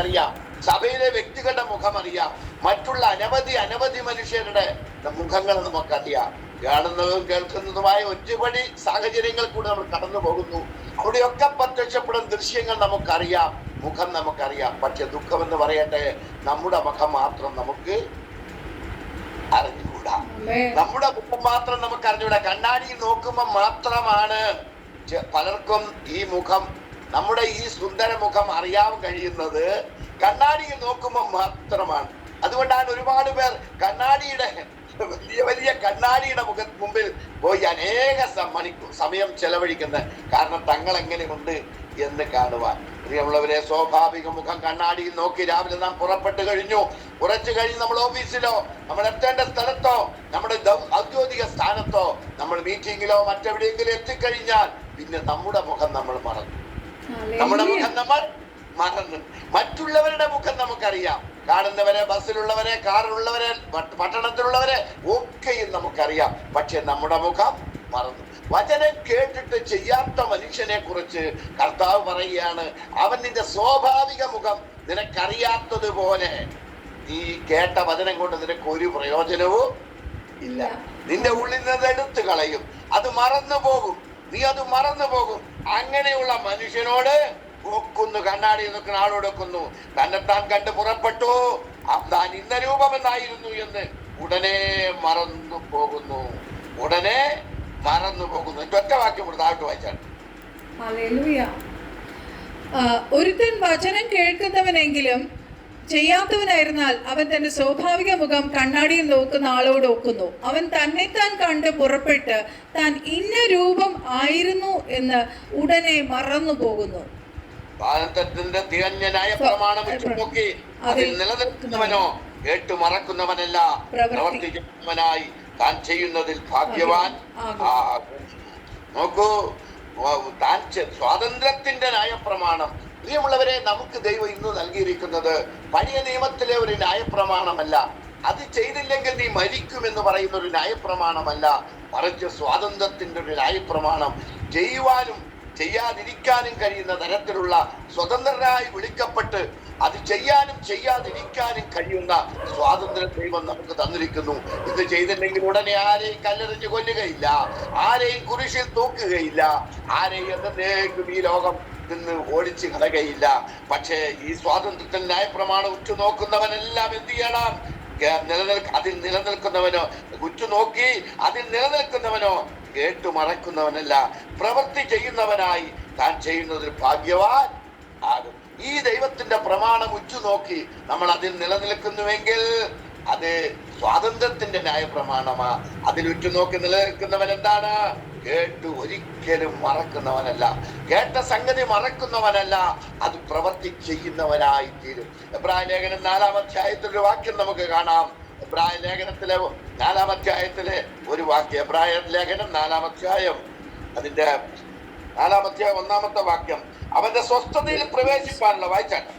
നമുക്കറിയാം. സഭയിലെ വ്യക്തികളുടെ മുഖം അറിയാം. മറ്റുള്ള അനവധി മനുഷ്യരുടെ മുഖങ്ങൾ നമുക്കറിയാം. കാണുന്നതും കേൾക്കുന്നതുമായ ഒരുപടി സാഹചര്യങ്ങൾ കൂടെ നമ്മൾ കടന്നു പോകുന്നു. അവിടെയൊക്കെ പ്രത്യക്ഷപ്പെടുന്ന ദൃശ്യങ്ങൾ നമുക്കറിയാം, മുഖം നമുക്കറിയാം. പക്ഷെ ദുഃഖമെന്ന് പറയട്ടെ, നമ്മുടെ മുഖം മാത്രം നമുക്ക് അറിഞ്ഞുകൂടാ. നമ്മുടെ മുഖം മാത്രം നമുക്ക് അറിഞ്ഞുകൂടാ. കണ്ണാടിയിൽ നോക്കുമ്പോൾ മാത്രമാണ് പലർക്കും ഈ മുഖം, നമ്മുടെ ഈ സുന്ദര മുഖം അറിയാൻ കഴിയുന്നത് കണ്ണാടിയിൽ നോക്കുമ്പോൾ മാത്രമാണ്. അതുകൊണ്ടാണ് ഒരുപാട് പേർ കണ്ണാടിയുടെ വലിയ കണ്ണാടിയുടെ മുമ്പിൽ പോയി അനേക സമയം ചെലവഴിക്കുന്നത്. കാരണം തങ്ങൾ എങ്ങനെയുണ്ട് എന്ന് കാണുവാൻ. പ്രിയമുള്ളവരെ, സ്വാഭാവിക മുഖം കണ്ണാടിയിൽ നോക്കി രാവിലെ നാം പുറപ്പെട്ടു കഴിഞ്ഞു. കുറച്ചു കഴിഞ്ഞ് നമ്മൾ ഓഫീസിലോ, നമ്മൾ എത്തേണ്ട സ്ഥലത്തോ, നമ്മുടെ ഔദ്യോഗിക സ്ഥാനത്തോ, നമ്മൾ മീറ്റിങ്ങിലോ മറ്റെവിടെയെങ്കിലും എത്തിക്കഴിഞ്ഞാൽ പിന്നെ നമ്മുടെ മുഖം നമ്മൾ മറന്നു. നമ്മുടെ മുഖം നമ്മൾ മറന്നു. മറ്റുള്ളവരുടെ മുഖം നമുക്കറിയാം. കാണുന്നവരെ, ബസ്സിലുള്ളവരെ, കാറിലുള്ളവരെ, പട്ടണത്തിലുള്ളവരെ ഒക്കെയും നമുക്കറിയാം. പക്ഷെ നമ്മുടെ മുഖം മറന്നു. വചനം കേട്ടിട്ട് ചെയ്യാത്ത മനുഷ്യനെ കുറിച്ച് കർത്താവ് പറയുകയാണ്, അവൻ നിന്റെ സ്വാഭാവിക മുഖം നിനക്കറിയാത്തതുപോലെ നീ കേട്ട വചനം കൊണ്ട് നിനക്ക് ഒരു പ്രയോജനവും ഇല്ല. നിന്റെ ഉള്ളിൽ നിന്ന് എടുത്തു കളയും. അത് മറന്നു പോകും. നീ അത് മറന്നു പോകും. അങ്ങനെയുള്ള മനുഷ്യനോട് ഒക്കുന്നു, കണ്ണാടി നിൽക്കുന്ന ആളോട് ഒക്കുന്നു. തന്നെത്താൻ കണ്ട് പുറപ്പെട്ടു, താൻ ഇന്ന രൂപമെന്നായിരുന്നു എന്ന് ഉടനെ മറന്നു പോകുന്നു. ഉടനെ മറന്നു പോകുന്നു. ഒറ്റ വാക്യം താഴ്ത്തു വായിച്ചാണ്. ഒരുത്തൻ വചനം കേൾക്കുന്നവനെങ്കിലും ചെയ്യാത്തവനായിരുന്നാൽ അവൻ തന്റെ സ്വാഭാവിക മുഖം കണ്ണാടിയിൽ നോക്കുന്ന ആളോട് ഒക്കുന്നു. അവൻ തന്നെത്താൻ കണ്ട് പുറപ്പെട്ട് താൻ ഇന്ന രൂപം ആയിരുന്നു എന്ന് ഉടനെ മറന്നു പോകുന്നു. ഭാരതത്തിന്റെ തികഞ്ഞ ന്യായപ്രമാണം നോക്കി അതിൽ നിലനിൽക്കുന്നവനോ കേട്ടു മറക്കുന്നവനല്ല, പ്രവർത്തിക്കുന്നവനായി താൻ ചെയ്യുന്നതിൽ ഭാഗ്യവാൻ ആകും. നോക്കൂ, താൻ സ്വാതന്ത്ര്യത്തിന്റെ ന്യായപ്രമാണം. പ്രിയമുള്ളവരെ, നമുക്ക് ദൈവം ഇന്ന് നൽകിയിരിക്കുന്നത് പഴയ നിയമത്തിലെ ഒരു ന്യായപ്രമാണമല്ല. അത് ചെയ്തില്ലെങ്കിൽ നീ മരിക്കുമെന്ന് പറയുന്ന ഒരു ന്യായപ്രമാണമല്ല. മറിച്ച് സ്വാതന്ത്ര്യത്തിന്റെ ഒരു ന്യായപ്രമാണം. ചെയ്യുവാനും ചെയ്യാതിരിക്കാനും കഴിയുന്ന തരത്തിലുള്ള സ്വതന്ത്രരായി വിളിക്കപ്പെട്ട് അത് ചെയ്യാനും ചെയ്യാതിരിക്കാനും കഴിയുന്ന സ്വാതന്ത്ര്യം ദൈവം നമുക്ക് തന്നിരിക്കുന്നു. ഇത് ചെയ്തില്ലെങ്കിൽ ഉടനെ ആരെയും കല്ലെറിഞ്ഞ് കൊല്ലുകയില്ല, ആരെയും കുരിശിൽ തൂക്കുകയില്ല, ആരെയും എന്നേക്കും ഈ ലോകം നിന്ന് ഓടിച്ചു കളയുകയില്ല. പക്ഷേ ഈ സ്വാതന്ത്ര്യത്തിൽ ന്യായപ്രമാണം ഉറ്റുനോക്കുന്നവനെല്ലാം എന്ത് ചെയ്യണം? അതിൽ നിലനിൽക്കുന്നവനോ, ഉറ്റുനോക്കി അതിൽ നിലനിൽക്കുന്നവനോ കേട്ടു മറക്കുന്നവനല്ല, പ്രവൃത്തി ചെയ്യുന്നവനായി താൻ ചെയ്യുന്നതിൽ ഭാഗ്യവാൻ ആകും. ഈ ദൈവത്തിന്റെ പ്രമാണം ഉറ്റുനോക്കി നമ്മൾ അതിൽ നിലനിൽക്കുന്നുവെങ്കിൽ അത് സ്വാതന്ത്ര്യത്തിന്റെ ന്യായപ്രമാണമാ. അതിൽ ഉറ്റുനോക്കി നിലനിൽക്കുന്നവൻ എന്താണ്? കേട്ടു ഒരിക്കലും മറക്കുന്നവനല്ല, കേട്ട സംഗതി മറക്കുന്നവനല്ല, അത് പ്രവൃത്തി ചെയ്യുന്നവനായി തീരും. എബ്രായ ലേഖനം 4-ാം അധ്യായത്തിലൊരു വാക്യം നമുക്ക് കാണാം. എബ്രായ ലേഖനത്തിലെ 4-ാം അധ്യായത്തിലെ ഒരു വാക്യം. എബ്രായ ലേഖനം 4-ാം അധ്യായം, അതിന്റെ 4-ാം അധ്യായം 1-ാമത്തെ വാക്യം. അവന്റെ സ്വസ്ഥതയിൽ പ്രവേശിപ്പാനുള്ള വായിച്ചാണ്.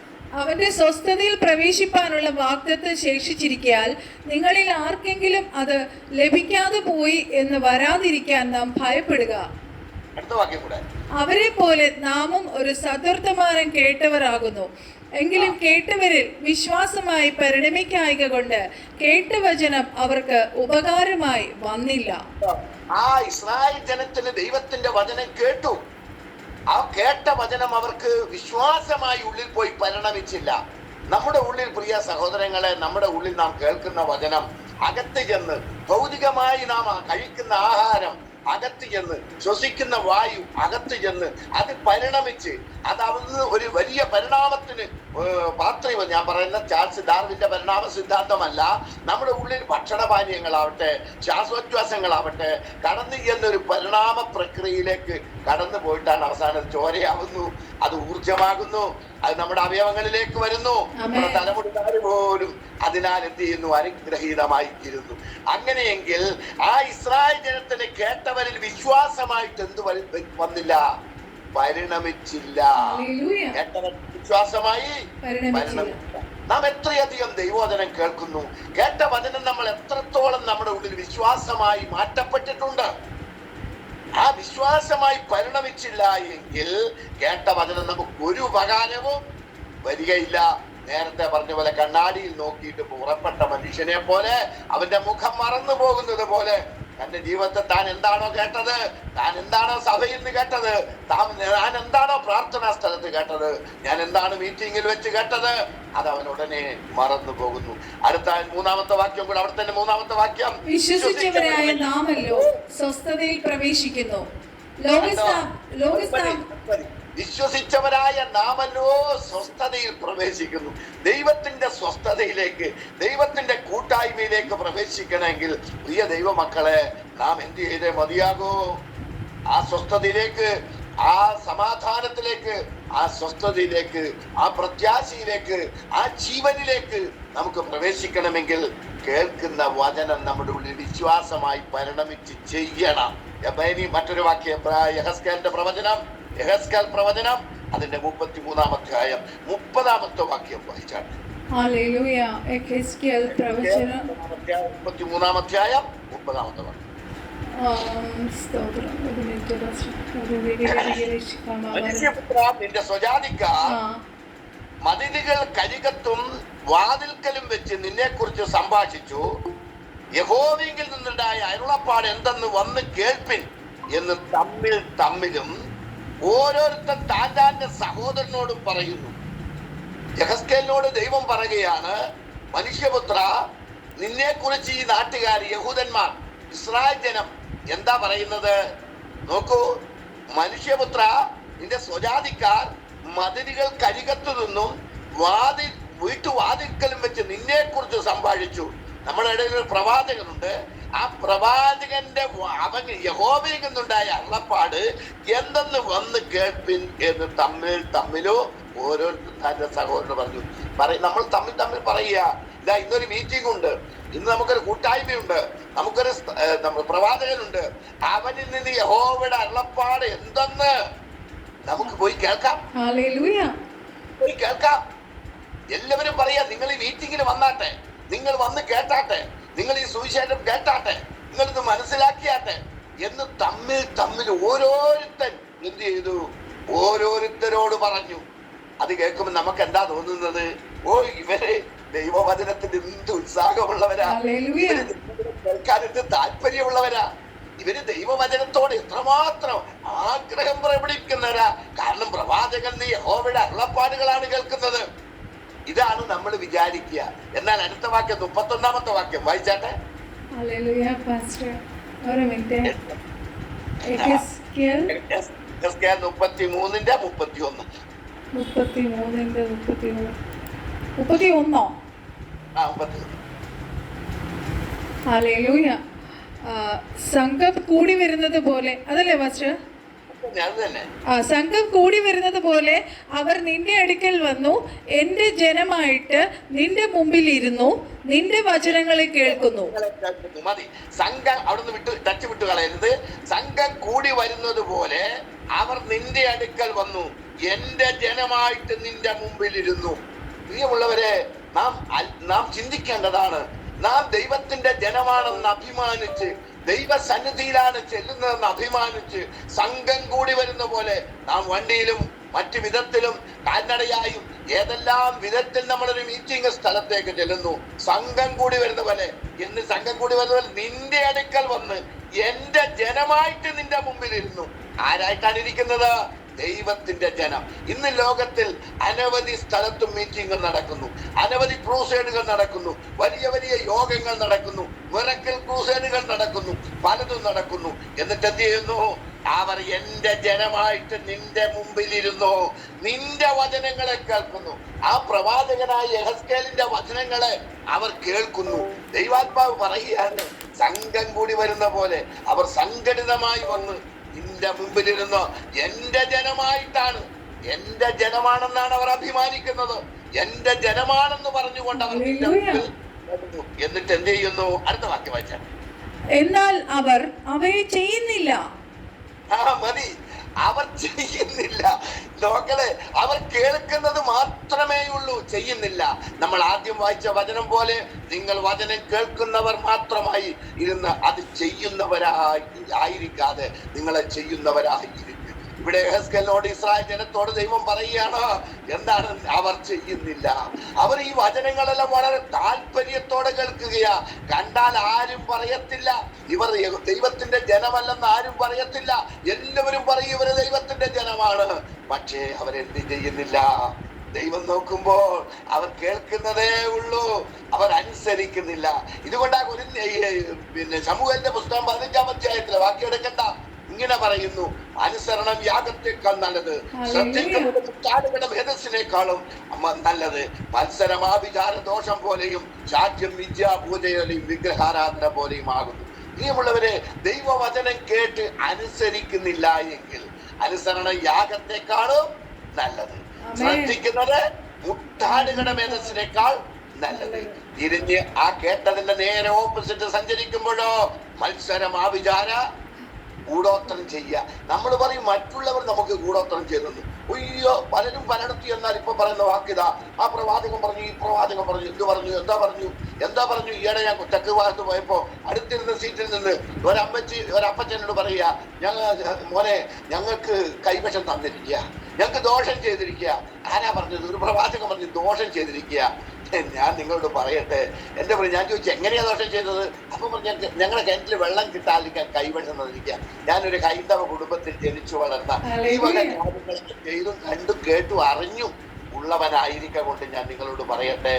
അവന്റെ സ്വസ്ഥതയിൽ പ്രവേശിപ്പാനുള്ള വാഗ്ദത്തം ശേഷിച്ചിരിക്കയാൽ നിങ്ങളിൽ ആർക്കെങ്കിലും അത് ലഭിക്കാതെ പോയി എന്ന് വരാതിരിക്കാൻ നാം ഭയപ്പെടുക. അടുത്ത വാക്യം കൂടെ. അവരെ പോലെ നാമും ഒരു സദ്വർത്തമാനം കേട്ടവരാകുന്നു. എങ്കിലും കേട്ടവരിൽ വിശ്വാസമായി പരിണമിക്കായക കൊണ്ട് കേട്ട വചനം അവർക്ക് ഉപകാരമായി വന്നില്ല. ആ ഇസ്രായേൽ ജനത്തിന് ദൈവത്തിന്റെ വചനം കേട്ടു. ആ കേട്ട വചനം അവർക്ക് വിശ്വാസമായി ഉള്ളിൽ പോയി പരിണമിച്ചില്ല. നമ്മുടെ ഉള്ളിൽ, പ്രിയ സഹോദരങ്ങളെ, നമ്മുടെ ഉള്ളിൽ നാം കേൾക്കുന്ന വചനം അകത്ത് ചെന്ന്, ഭൗതികമായി നാം കഴിക്കുന്ന ആഹാരം അകത്ത് ചെന്ന്, ശ്വസിക്കുന്ന വായു അകത്ത് ചെന്ന് അത് പരിണമിച്ച് അതവിടുന്ന് ഒരു വലിയ പരിണാമത്തിന് പാത്രം. ഞാൻ പറയുന്ന ചാൾസ് ഡാർവിന്റെ പരിണാമ സിദ്ധാന്തമല്ല. നമ്മുടെ ഉള്ളിൽ ഭക്ഷണപാനീയങ്ങളാവട്ടെ, ശ്വാസോച്ഛ്വാസങ്ങളാവട്ടെ കടന്നു ചെന്നൊരു പരിണാമ പ്രക്രിയയിലേക്ക് കടന്നു പോയിട്ടാണ് അവസാനം ചോരയാവുന്നു, അത് ഊർജമാകുന്നു, അത് നമ്മുടെ അവയവങ്ങളിലേക്ക് വരുന്നു. നമ്മുടെ തലമുടിക്കാർ പോലും അതിനാൽ എന്ത് ചെയ്യുന്നു? അനുഗ്രഹീതമായി തീരുന്നു. അങ്ങനെയെങ്കിൽ ആ ഇസ്രായേൽ ജനത്തിന് കേട്ടവരിൽ വിശ്വാസമായിട്ട് എന്ത് വന്നില്ല? പരിണമിച്ചില്ല. കേട്ടവർ വിശ്വാസമായി പരിണമിച്ചില്ല. നാം എത്രയധികം ദൈവവചനം കേൾക്കുന്നു, കേട്ട വചനം നമ്മൾ എത്രത്തോളം നമ്മുടെ ഉള്ളിൽ വിശ്വാസമായി മാറ്റപ്പെട്ടിട്ടുണ്ട്. ആ വിശ്വാസമായി പരിണമിച്ചില്ല എങ്കിൽ കേട്ട വചനം നമുക്ക് ഒരു ഉപകാരവും വരികയില്ല. നേരത്തെ പറഞ്ഞ പോലെ കണ്ണാടിയിൽ നോക്കിയിട്ട് പുറപ്പെട്ട മനുഷ്യനെ പോലെ അവന്റെ മുഖം മറന്നു പോകുന്നത് പോലെ തന്റെ ജീവിതത്തിൽ താൻ എന്താണോ കേട്ടത്, താൻ എന്താണോ സഭയിൽ നിന്ന് കേട്ടത്, ഞാൻ എന്താണോ പ്രാർത്ഥനാ സ്ഥലത്ത് കേട്ടത്, ഞാൻ എന്താണ് മീറ്റിംഗിൽ വെച്ച് കേട്ടത്, അത് അവൻ ഉടനെ മറന്നു പോകുന്നു. അടുത്ത മൂന്നാമത്തെ വാക്യം കൂടെ, അവിടെ തന്നെ മൂന്നാമത്തെ വാക്യം, വിശ്വസിച്ചവരായ നാമല്ലോ സ്വസ്ഥതയിൽ പ്രവേശിക്കുന്നു. വിശ്വസിച്ചവരായ നാമല്ലോ സ്വസ്ഥതയിൽ പ്രവേശിക്കുന്നു. ദൈവത്തിന്റെ സ്വസ്ഥതയിലേക്ക്, ദൈവത്തിന്റെ കൂട്ടായ്മയിലേക്ക് പ്രവേശിക്കണമെങ്കിൽ പ്രിയ ദൈവമക്കളെ, നാം എന്ത് ചെയ്തേ മതിയാകൂ? ആ സ്വസ്ഥതയിലേക്ക്, ആ സമാധാനത്തിലേക്ക്, ആ സ്വസ്ഥതയിലേക്ക്, ആ പ്രത്യാശയിലേക്ക്, ആ ജീവനിലേക്ക് നമുക്ക് പ്രവേശിക്കണമെങ്കിൽ കേൾക്കുന്ന വചനം നമ്മുടെ ഉള്ളിൽ വിശ്വാസമായി പരിണമിച്ച് ചെയ്യണം. മറ്റൊരു വാക്യം, യെഹെസ്കേലിന്റെ പ്രവചനം, യെഹെസ്കേൽ പ്രവചനം അതിന്റെ 33-ാം അധ്യായം 30-ാമത്തെ വാക്യം വായിച്ചാണ്. 33-ാം അധ്യായം 30-ാമത്തെ വാക്യം. നിന്റെ സ്വജാതിക്കാർ മതിലുകൾ കരികത്തും വാതിൽക്കലും വെച്ച് നിന്നെ കുറിച്ച് സംഭാഷിച്ചു. യഹോവയിൽ നിന്നുണ്ടായ അരുളപ്പാട് എന്തെന്ന് വന്ന് കേൾപ്പിൻ എന്ന് തമ്മിലും ഓരോരുത്തർ താൻ്റെ സഹോദരനോടും പറയുന്നു. യെഹെസ്കേലിനോട് ദൈവം പറയുകയാണ്, മനുഷ്യപുത്ര, നിന്നെ കുറിച്ച് ഈ നാട്ടുകാർ, യഹൂദന്മാർ, ഇസ്രായേൽ ജനം എന്താ പറയുന്നത്? നോക്കൂ, മനുഷ്യപുത്ര, നിന്റെ സ്വജാതിക്കാർ മതിലുകൾ കരികത്തു നിന്നും വീട്ടുവാതിൽക്കലും വെച്ച് നിന്നെ കുറിച്ച് സംഭാഷിച്ചു. നമ്മുടെ ഇടയിൽ ഒരു പ്രവാചകനുണ്ട്. ആ പ്രവാചകന്റെ അവൻ യഹോവയിൽ നിന്നുണ്ടായ അരുളപ്പാട് എന്തെന്ന് വന്ന് കേൾപ്പിൻ എന്ന് തമ്മിലോ ഓരോരുത്തർ തന്റെ സഹോദരൻ പറഞ്ഞു. നമ്മൾ തമ്മിൽ പറയുക, ഇതാ ഇന്നൊരു മീറ്റിംഗ് ഉണ്ട്, ഇന്ന് നമുക്കൊരു കൂട്ടായ്മയുണ്ട്, നമുക്കൊരു പ്രവാചകനുണ്ട്, അവനിൽ നിന്ന് യഹോവയുടെ അരുളപ്പാട് എന്തെന്ന് നമുക്ക് പോയി കേൾക്കാം. പോയി കേൾക്കാം. എല്ലാവരും പറയാ, നിങ്ങൾ ഈ മീറ്റിങ്ങിന് വന്നാട്ടെ, നിങ്ങൾ വന്ന് കേട്ടാട്ടെ, നിങ്ങൾ ഈ സുവിശേഷം കേട്ടാട്ടെ, നിങ്ങൾ ഇത് മനസ്സിലാക്കിയാട്ടെ എന്ന് തമ്മിൽ ഓരോരുത്തൻ എന്ത് ചെയ്തു? ഓരോരുത്തരോട് പറഞ്ഞു. അത് കേൾക്കുമ്പോൾ നമുക്ക് എന്താ തോന്നുന്നത്? ഓ, ഇവരെ ദൈവവചനത്തിന് എന്ത് ഉത്സാഹമുള്ളവരാ, കേൾക്കാനെന്ത് താല്പര്യമുള്ളവരാ, ഇവര് ദൈവവചനത്തോട് എത്രമാത്രം ആഗ്രഹം പ്രകടിപ്പിക്കുന്നവരാ. കാരണം പ്രവാചകൻ യഹോവയുടെ അരുളപ്പാടുകളാണ് കേൾക്കുന്നത്. ഇതാണ് നമ്മൾ വിചാരിക്കുക. എന്നാൽ അടുത്ത വാക്യം, 31-ാമത്തെ വാക്യം വായിച്ചാട്ടെ. 33-31. സംഘം കൂടി വരുന്നത് പോലെ, അതല്ലേ പാസ്റ്റർ? സംഘം കൂടി വരുന്നത് പോലെ അവർ നിന്റെ അടുക്കൽ വന്നു, എന്റെ ജനമായിട്ട് നിന്റെ മുമ്പിൽ ഇരുന്നു, നിന്റെ വചനങ്ങളെ കേൾക്കുന്നു. മതി, സംഘം അവിടുന്ന് വിട്ടു കളയരുത്. സംഘം കൂടി വരുന്നത് പോലെ അവർ നിന്റെ അടുക്കൽ വന്നു, എന്റെ ജനമായിട്ട് നിന്റെ മുമ്പിൽ ഇരുന്നു. പ്രിയമുള്ളവരെ, നാം ചിന്തിക്കേണ്ടതാണ്. നാം ദൈവത്തിന്റെ ജനമാണെന്ന് അഭിമാനിച്ച്, ദൈവസന്നിധിയിലാണ് ചെല്ലുന്നതെന്ന് അഭിമാനിച്ച് സംഘം കൂടി വരുന്ന പോലെ നാം വണ്ടിയിലും മറ്റു വിധത്തിലും കാൽനടയായും ഏതെല്ലാം വിധത്തിൽ നമ്മളൊരു മീറ്റിംഗ് സ്ഥലത്തേക്ക് ചെല്ലുന്നു. സംഘം കൂടി വരുന്ന പോലെ നിന്റെ അടുക്കൽ വന്ന് എന്റെ ജനമായിട്ട് നിന്റെ മുമ്പിൽ ഇരുന്നു. ആരായിട്ടാണ് ഇരിക്കുന്നത്? ദൈവത്തിന്റെ ജനം. ഇന്ന് ലോകത്തിൽ അനവധി സ്ഥലത്തും മീറ്റിംഗുകൾ നടക്കുന്നു, അനവധി ക്രൂസേഡുകൾ നടക്കുന്നു, വലിയ വലിയ യോഗങ്ങൾ നടക്കുന്നു, മിറക്കിൾ ക്രൂസേഡുകൾ നടക്കുന്നു, പലതും നടക്കുന്നു. എന്നിട്ട് എന്ത് ചെയ്യുന്നു? അവർ എന്റെ ജനമായിട്ട് നിന്റെ മുമ്പിലിരുന്നു, നിന്റെ വചനങ്ങളെ കേൾക്കുന്നു. ആ പ്രവാചകനായ യെഹെസ്കേലിന്റെ വചനങ്ങളെ അവർ കേൾക്കുന്നു. ദൈവാത്മാവ് പറയുകയാണ്, സംഘം കൂടി വരുന്ന പോലെ അവർ സംഘടിതമായി വന്ന് നിന്റെ മുമ്പിലിരുന്ന് എന്റെ ജനമായിട്ടാണ്, എന്റെ ജനമാണെന്നാണ് അവർ അഭിമാനിക്കുന്നത്, എന്റെ ജനമാണെന്ന് പറഞ്ഞുകൊണ്ട് അവർ നിന്റെ മുമ്പിൽ. എന്നിട്ട് എന്ത് ചെയ്യുന്നു? അടുത്ത വാക്യം വായിച്ചാൽ, എന്നാൽ അവർ അവയെ ചെയ്യുന്നില്ല. മതി, അവർ ചെയ്യുന്നില്ല. നോക്കളെ, അവർ കേൾക്കുന്നത് മാത്രമേ ഉള്ളൂ, ചെയ്യുന്നില്ല. നമ്മൾ ആദ്യം വായിച്ച വചനം പോലെ നിങ്ങൾ വചനം കേൾക്കുന്നവർ മാത്രമായി ഇരുന്ന് അത് ചെയ്യുന്നവരായിരിക്കാതെ നിങ്ങളെ ചെയ്യുന്നവരായിരിക്കും. ഇവിടെ യെഹെസ്കേലിനോട് ഇസ്രായേൽ ജനത്തോട് ദൈവം പറയുകയാണ്, എന്താണ് അവർ ചെയ്യുന്നില്ല? അവർ ഈ വചനങ്ങളെല്ലാം വളരെ താല്പര്യത്തോടെ കേൾക്കുകയാ. കണ്ടാൽ ആരും പറയത്തില്ല ഇവർ ദൈവത്തിന്റെ ജനമല്ലെന്ന്, ആരും പറയത്തില്ല. എല്ലാവരും പറയും ഇവര് ദൈവത്തിന്റെ ജനമാണ്. പക്ഷേ അവരെന്ത് ചെയ്യുന്നില്ല? ദൈവം നോക്കുമ്പോൾ അവർ കേൾക്കുന്നതേ ഉള്ളൂ, അവർ അനുസരിക്കുന്നില്ല. ഇതുകൊണ്ടാ ശമൂവേലിന്റെ പുസ്തകം 15-ാം അധ്യായത്തിലെ വാക്യം എടുക്കണ്ട, ഇങ്ങനെ പറയുന്നു, അനുസരണം യാഗത്തേക്കാൾ നല്ലത്, ശ്രദ്ധിക്കുന്ന ഭേദസ്സിനേക്കാളും നല്ലത്, മത്സരമാവിചാര ദോഷം പോലെയും ശാഠ്യം വിദ്യാപൂജയും വിഗ്രഹാരാധന പോലെയും ആകുന്നു. പ്രിയമുള്ളവരെ, ദൈവവചനം കേട്ട് അനുസരിക്കുന്നില്ല എങ്കിൽ അനുസരണം യാഗത്തെക്കാളും നല്ലത്, ശ്രദ്ധിക്കുന്നത് മുട്ടാടുകളുടെ മേധസ്സിനേക്കാൾ നല്ലത്. തിരിഞ്ഞ് ആ കേട്ടതിന്റെ നേരെ ഓപ്പോസിറ്റ് സഞ്ചരിക്കുമ്പോഴോ മത്സരം, ആവിചാര, ഗൂഢോത്രം ചെയ്യുക. നമ്മൾ പറയും മറ്റുള്ളവർ നമുക്ക് ഗൂഢോത്രം ചെയ്തെന്ന്. അയ്യോ, പലരും പലയിടത്തും എന്നാൽ ഇപ്പൊ പറയുന്ന വാക്കിതാ, ആ പ്രവാചകൻ പറഞ്ഞു, ഈ പ്രവാചകൻ പറഞ്ഞു, എന്താ പറഞ്ഞു. ഈയിടെ ഞാൻ തെക്ക് ഭാഗത്ത് പോയപ്പോ അടുത്തിരുന്ന സീറ്റിൽ നിന്ന് ഒരപ്പച്ചനോട് പറയുക, മോനെ ഞങ്ങൾക്ക് കൈവശം തന്നിരിക്കുക, ഞങ്ങൾക്ക് ദോഷം ചെയ്തിരിക്കുക. ആരാ പറഞ്ഞത്? ഒരു പ്രവാചകൻ പറഞ്ഞു ദോഷം ചെയ്തിരിക്കുക. ഞാൻ നിങ്ങളോട് പറയട്ടെ, ഞാൻ ചോദിച്ചു എങ്ങനെയാ ദോഷം ചെയ്തത്? അപ്പൊ പറഞ്ഞു ഞങ്ങളുടെ കിണറ്റിൽ വെള്ളം കിട്ടാതിരിക്കാൻ കൈവശം തന്നിരിക്കുക. ഞാനൊരു ഹൈന്ദവ കുടുംബത്തിൽ ജനിച്ചു വളർന്ന ഈ വക കാര്യങ്ങൾ ചെയ്തും കണ്ടും കേട്ടും അറിഞ്ഞും ഉള്ളവനായിരിക്ക കൊണ്ട് ഞാൻ നിങ്ങളോട് പറയട്ടെ,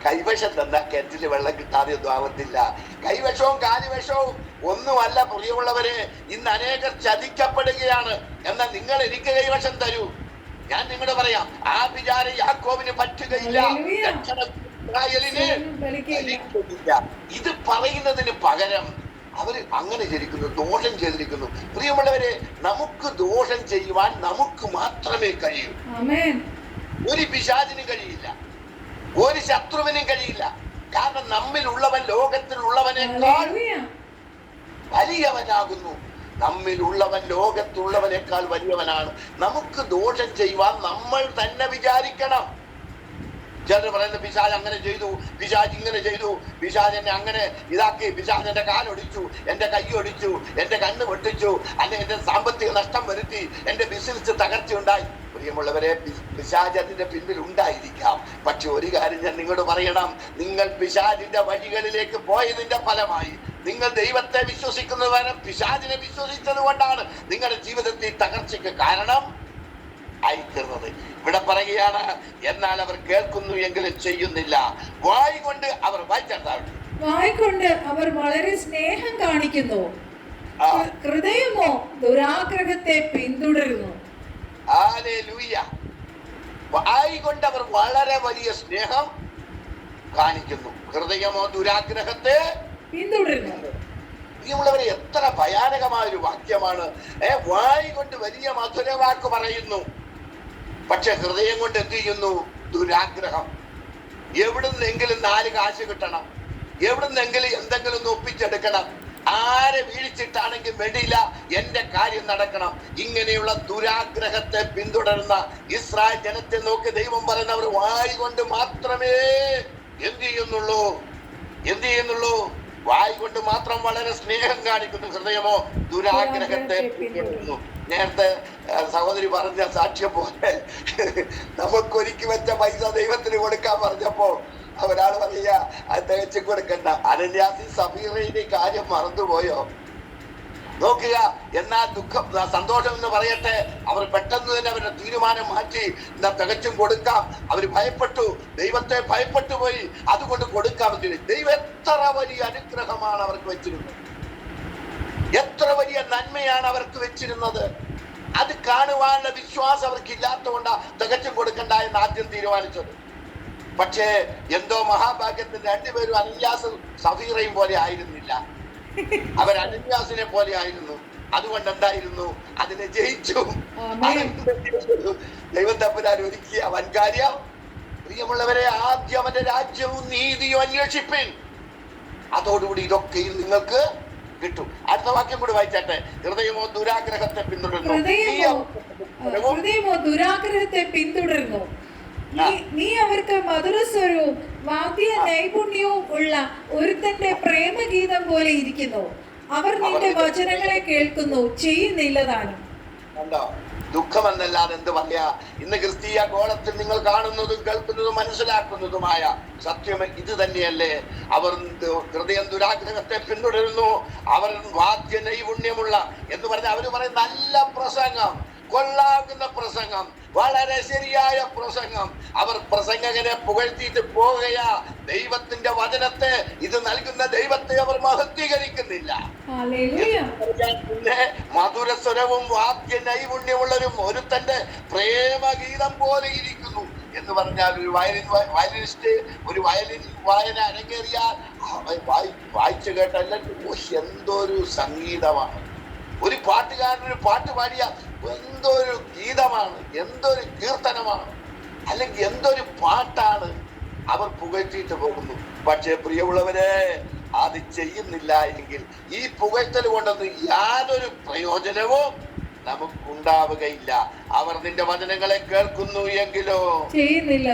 കൈവശം തന്ന കിണറ്റിൽ വെള്ളം കിട്ടാതെ ഒന്നും ആവത്തില്ല. കൈവശവും കാലുവശവും ഒന്നുമല്ല പ്രിയമുള്ളവരെ. ഇന്ന് അനേകർ ചതിക്കപ്പെടുകയാണ്. എന്നാൽ നിങ്ങൾ എനിക്ക് കൈവശം തരൂ, ഞാൻ നിങ്ങളോട് പറയാം, ആ വിചാരം യാക്കോബിന് പറ്റുകയില്ല, ഇസ്രായേലിന് ഫലിക്കുകയില്ല. ഇത് പറയുന്നതിന് പകരം അവര് അങ്ങനെ ചെയ്തിരിക്കുന്നു, ദോഷം ചെയ്തിരിക്കുന്നു. പ്രിയമുള്ളവരെ, നമുക്ക് ദോഷം ചെയ്യുവാൻ നമുക്ക് മാത്രമേ കഴിയൂ. ഒരു പിശാചിനും കഴിയില്ല, ഒരു ശത്രുവിനും കഴിയില്ല. കാരണം നമ്മിലുള്ളവൻ ലോകത്തിലുള്ളവനേക്കാൾ വലിയവനാകുന്നു. നമ്മിലുള്ളവൻ ലോകത്തുള്ളവനേക്കാൾ വലിയവനാണ്. നമുക്ക് ദോഷം ചെയ്യുവാൻ നമ്മൾ തന്നെ വിചാരിക്കണം. ചിലർ പറയുന്നത് പിശാച് അങ്ങനെ ചെയ്തു, പിശാച് ഇങ്ങനെ ചെയ്തു, പിശാച് എന്നെ അങ്ങനെ ഇതാക്കി, പിശാച് എന്റെ കാലൊടിച്ചു, എന്റെ കൈ ഒടിച്ചു, എന്റെ കണ്ണ് പൊട്ടിച്ചു, അല്ലെ എന്റെ സാമ്പത്തിക നഷ്ടം വരുത്തി, എന്റെ ബിസിനസ് തകർച്ചയുണ്ടായി. പ്രിയമുള്ളവരെ, പിശാച് അതിന്റെ പിന്നിൽ ഉണ്ടായിരിക്കാം. പക്ഷെ ഒരു കാര്യം ഞാൻ നിങ്ങളോട് പറയണം, നിങ്ങൾ പിശാചിന്റെ വഴികളിലേക്ക് പോയതിന്റെ ഫലമായി നിങ്ങൾ ദൈവത്തെ വിശ്വസിക്കുന്നവരും പിശാചിനെ വിശ്വസിച്ചത് കൊണ്ടാണ് നിങ്ങളുടെ ജീവിതത്തിൽ തകർച്ചയ്ക്ക് കാരണം ആയിത്തീർന്നത്. ഇവിടെ പറയുകയാണ്, എന്നാൽ അവർ കേൾക്കുന്നു എങ്കിലും ചെയ്യുന്നില്ല. വായ് കൊണ്ട് അവർ വായിക്കൊണ്ട് അവർ വളരെ സ്നേഹം കാണിക്കുന്നു, ഹൃദയമോ ദുരാഗ്രഹത്തെ പിന്തുടരുന്നു. വായ് കൊണ്ട് അവർ വളരെ വലിയ സ്നേഹം കാണിക്കുന്നു, ഹൃദയമോ ദുരാഗ്രഹത്തെ പിന്തുടരുന്നു. പ്രിയമുള്ളവരെ, എത്ര ഭയാനകമായ ഒരു വാക്യമാണ്. വായ് കൊണ്ട് വലിയ മധുരവാക്ക് പറയുന്നു, പക്ഷെ ഹൃദയം കൊണ്ട് എന്ത് ചെയ്യുന്നു? ദുരാഗ്രഹം. എവിടുന്നെങ്കിലും 4 കാശ് കിട്ടണം, എവിടുന്നെങ്കിലും എന്തെങ്കിലും ഒന്ന് ഒപ്പിച്ചെടുക്കണം, ആരെ വീഴ്ചിട്ടാണെങ്കിൽ വേണ്ടിയില്ല, എന്റെ കാര്യം നടക്കണം. ഇങ്ങനെയുള്ള ദുരാഗ്രഹത്തെ പിന്തുടരുന്ന ഇസ്രായേൽ ജനത്തെ നോക്കി ദൈവം പറയുന്നവർ വായ് കൊണ്ട് മാത്രമേ എന്ത് ചെയ്യുന്നുള്ളൂ? വായ് കൊണ്ട് മാത്രം വളരെ സ്നേഹം കാണിക്കുന്നു, ഹൃദയമോ ദുരാഗ്രഹത്തെ പിന്തുടരുന്നു. നേരത്തെ സഹോദരി പറഞ്ഞ സാക്ഷ്യം പോലെ നമുക്കൊരുക്കി വെച്ച പൈസ ദൈവത്തിന് കൊടുക്കാൻ പറഞ്ഞപ്പോ ഒരാൾ പറയുക അത് തികച്ചു കൊടുക്കണ്ട. അനന്യാസി സഫീറയുടെ കാര്യം മറന്നുപോയോ? നോക്കുക. എന്നാൽ സന്തോഷം എന്ന് പറയട്ടെ, അവർ പെട്ടെന്ന് തന്നെ അവരുടെ തീരുമാനം മാറ്റി, എന്നാ തികച്ചും കൊടുക്കാം. അവർ ഭയപ്പെട്ടു, ദൈവത്തെ ഭയപ്പെട്ടു പോയി, അതുകൊണ്ട് കൊടുക്കാൻ പറ്റില്ല. ദൈവം എത്ര വലിയ അനുഗ്രഹമാണ് അവർക്ക് വെച്ചിരുന്നത്, എത്ര വലിയ നന്മയാണ് അവർക്ക് വെച്ചിരുന്നത്. അത് കാണുവാനുള്ള വിശ്വാസം അവർക്ക് ഇല്ലാത്തതുകൊണ്ടാണ് തികച്ചും കൊടുക്കണ്ട എന്ന് ആദ്യം തീരുമാനിച്ചത്. പക്ഷേ എന്തോ മഹാഭാഗ്യത്തിന് രണ്ടുപേരും അനന്യാസും സഫീറയും പോലെ ആയിരുന്നില്ല, അവർ അനന്യാസിനെ പോലെ ആയിരുന്നു. അതുകൊണ്ട് എന്തായിരുന്നു? അതിനെ ജയിച്ചു. ദൈവം തമ്പുരാൻ ഒരുക്കിയ വൻകാര്യം. പ്രിയമുള്ളവരെ, ആദ്യം അവന്റെ രാജ്യവും നീതിയും അന്വേഷിപ്പിൻ, അതോടുകൂടി ഇതൊക്കെയും നിങ്ങൾക്ക് കിട്ടും. അടുത്ത വാക്യം കൂടി വായിച്ചാട്ടെ. ഹൃദയമോ ദുരാഗ്രഹത്തെ പിന്തുടരുന്നു, നീ അവർക്ക് മധുരസ്വരവും വാദ്യ നൈപുണ്യവും ഉള്ള ഒരുത്തന്റെ പ്രേമഗീതം പോലെ ഇരിക്കുന്നു. അവർ നിന്റെ വചനങ്ങളെ കേൾക്കുന്നു, ചെയ്യുന്നില്ല താനും. കണ്ടോ? ദുഃഖമെന്നല്ലാതെ എന്ത് പറയാ? ഇന്ന് ക്രിസ്തീയ ഗോളത്തിൽ നിങ്ങൾ കാണുന്നതും കേൾക്കുന്നതും മനസ്സിലാക്കുന്നതുമായ സത്യം ഇത് തന്നെയല്ലേ. അവർ ഹൃദയം ദുരാഗ്രഹത്തെ പിന്തുടരുന്നു, അവർ വാദ്യ നൈപുണ്യമുള്ള എന്ന് പറഞ്ഞ അവര് പറയും നല്ല പ്രസംഗം, കൊള്ളാകുന്ന പ്രസംഗം, വളരെ ശരിയായ പ്രസംഗം. അവർ പ്രസംഗകനെ പുകഴ്ത്തിയിട്ട് പോവുകയാ. ദൈവത്തിന്റെ വചനത്തെ, ഇത് നൽകുന്ന ദൈവത്തെ അവർ മഹത്വീകരിക്കുന്നില്ല. പിന്നെ മധുരസ്വരവും വാദ്യ നൈപുണ്യമുള്ളൊരു ഒരുത്തന്റെ പ്രേമഗീതം പോലെ ഇരിക്കുന്നു എന്ന് പറഞ്ഞാൽ ഒരു വയലിനിസ്റ്റ് ഒരു വയലിൻ വായന അരങ്ങേറിയാൽ വായിച്ചു കേട്ടല്ല എന്തൊരു സംഗീതമാണ്. ഒരു പാട്ടുകാരൻ ഒരു പാട്ട് പാടിയ എന്തൊരു ഗീതമാണ്, എന്തൊരു കീർത്തനമാണ്, അല്ലെങ്കിൽ എന്തൊരു പാട്ടാണ്. അവർ പുകഴ്ത്തിയിട്ട് പോകുന്നു. പക്ഷേ പ്രിയമുള്ളവരെ, അത് ചെയ്യുന്നില്ല എങ്കിൽ ഈ പുകഴ്ത്തൽ കൊണ്ടൊന്നും യാതൊരു പ്രയോജനവും നമുക്കുണ്ടാവുകയില്ല. അവർ നിന്റെ വചനങ്ങളെ കേൾക്കുന്നു എങ്കിലോ ചെയ്യുന്നില്ല.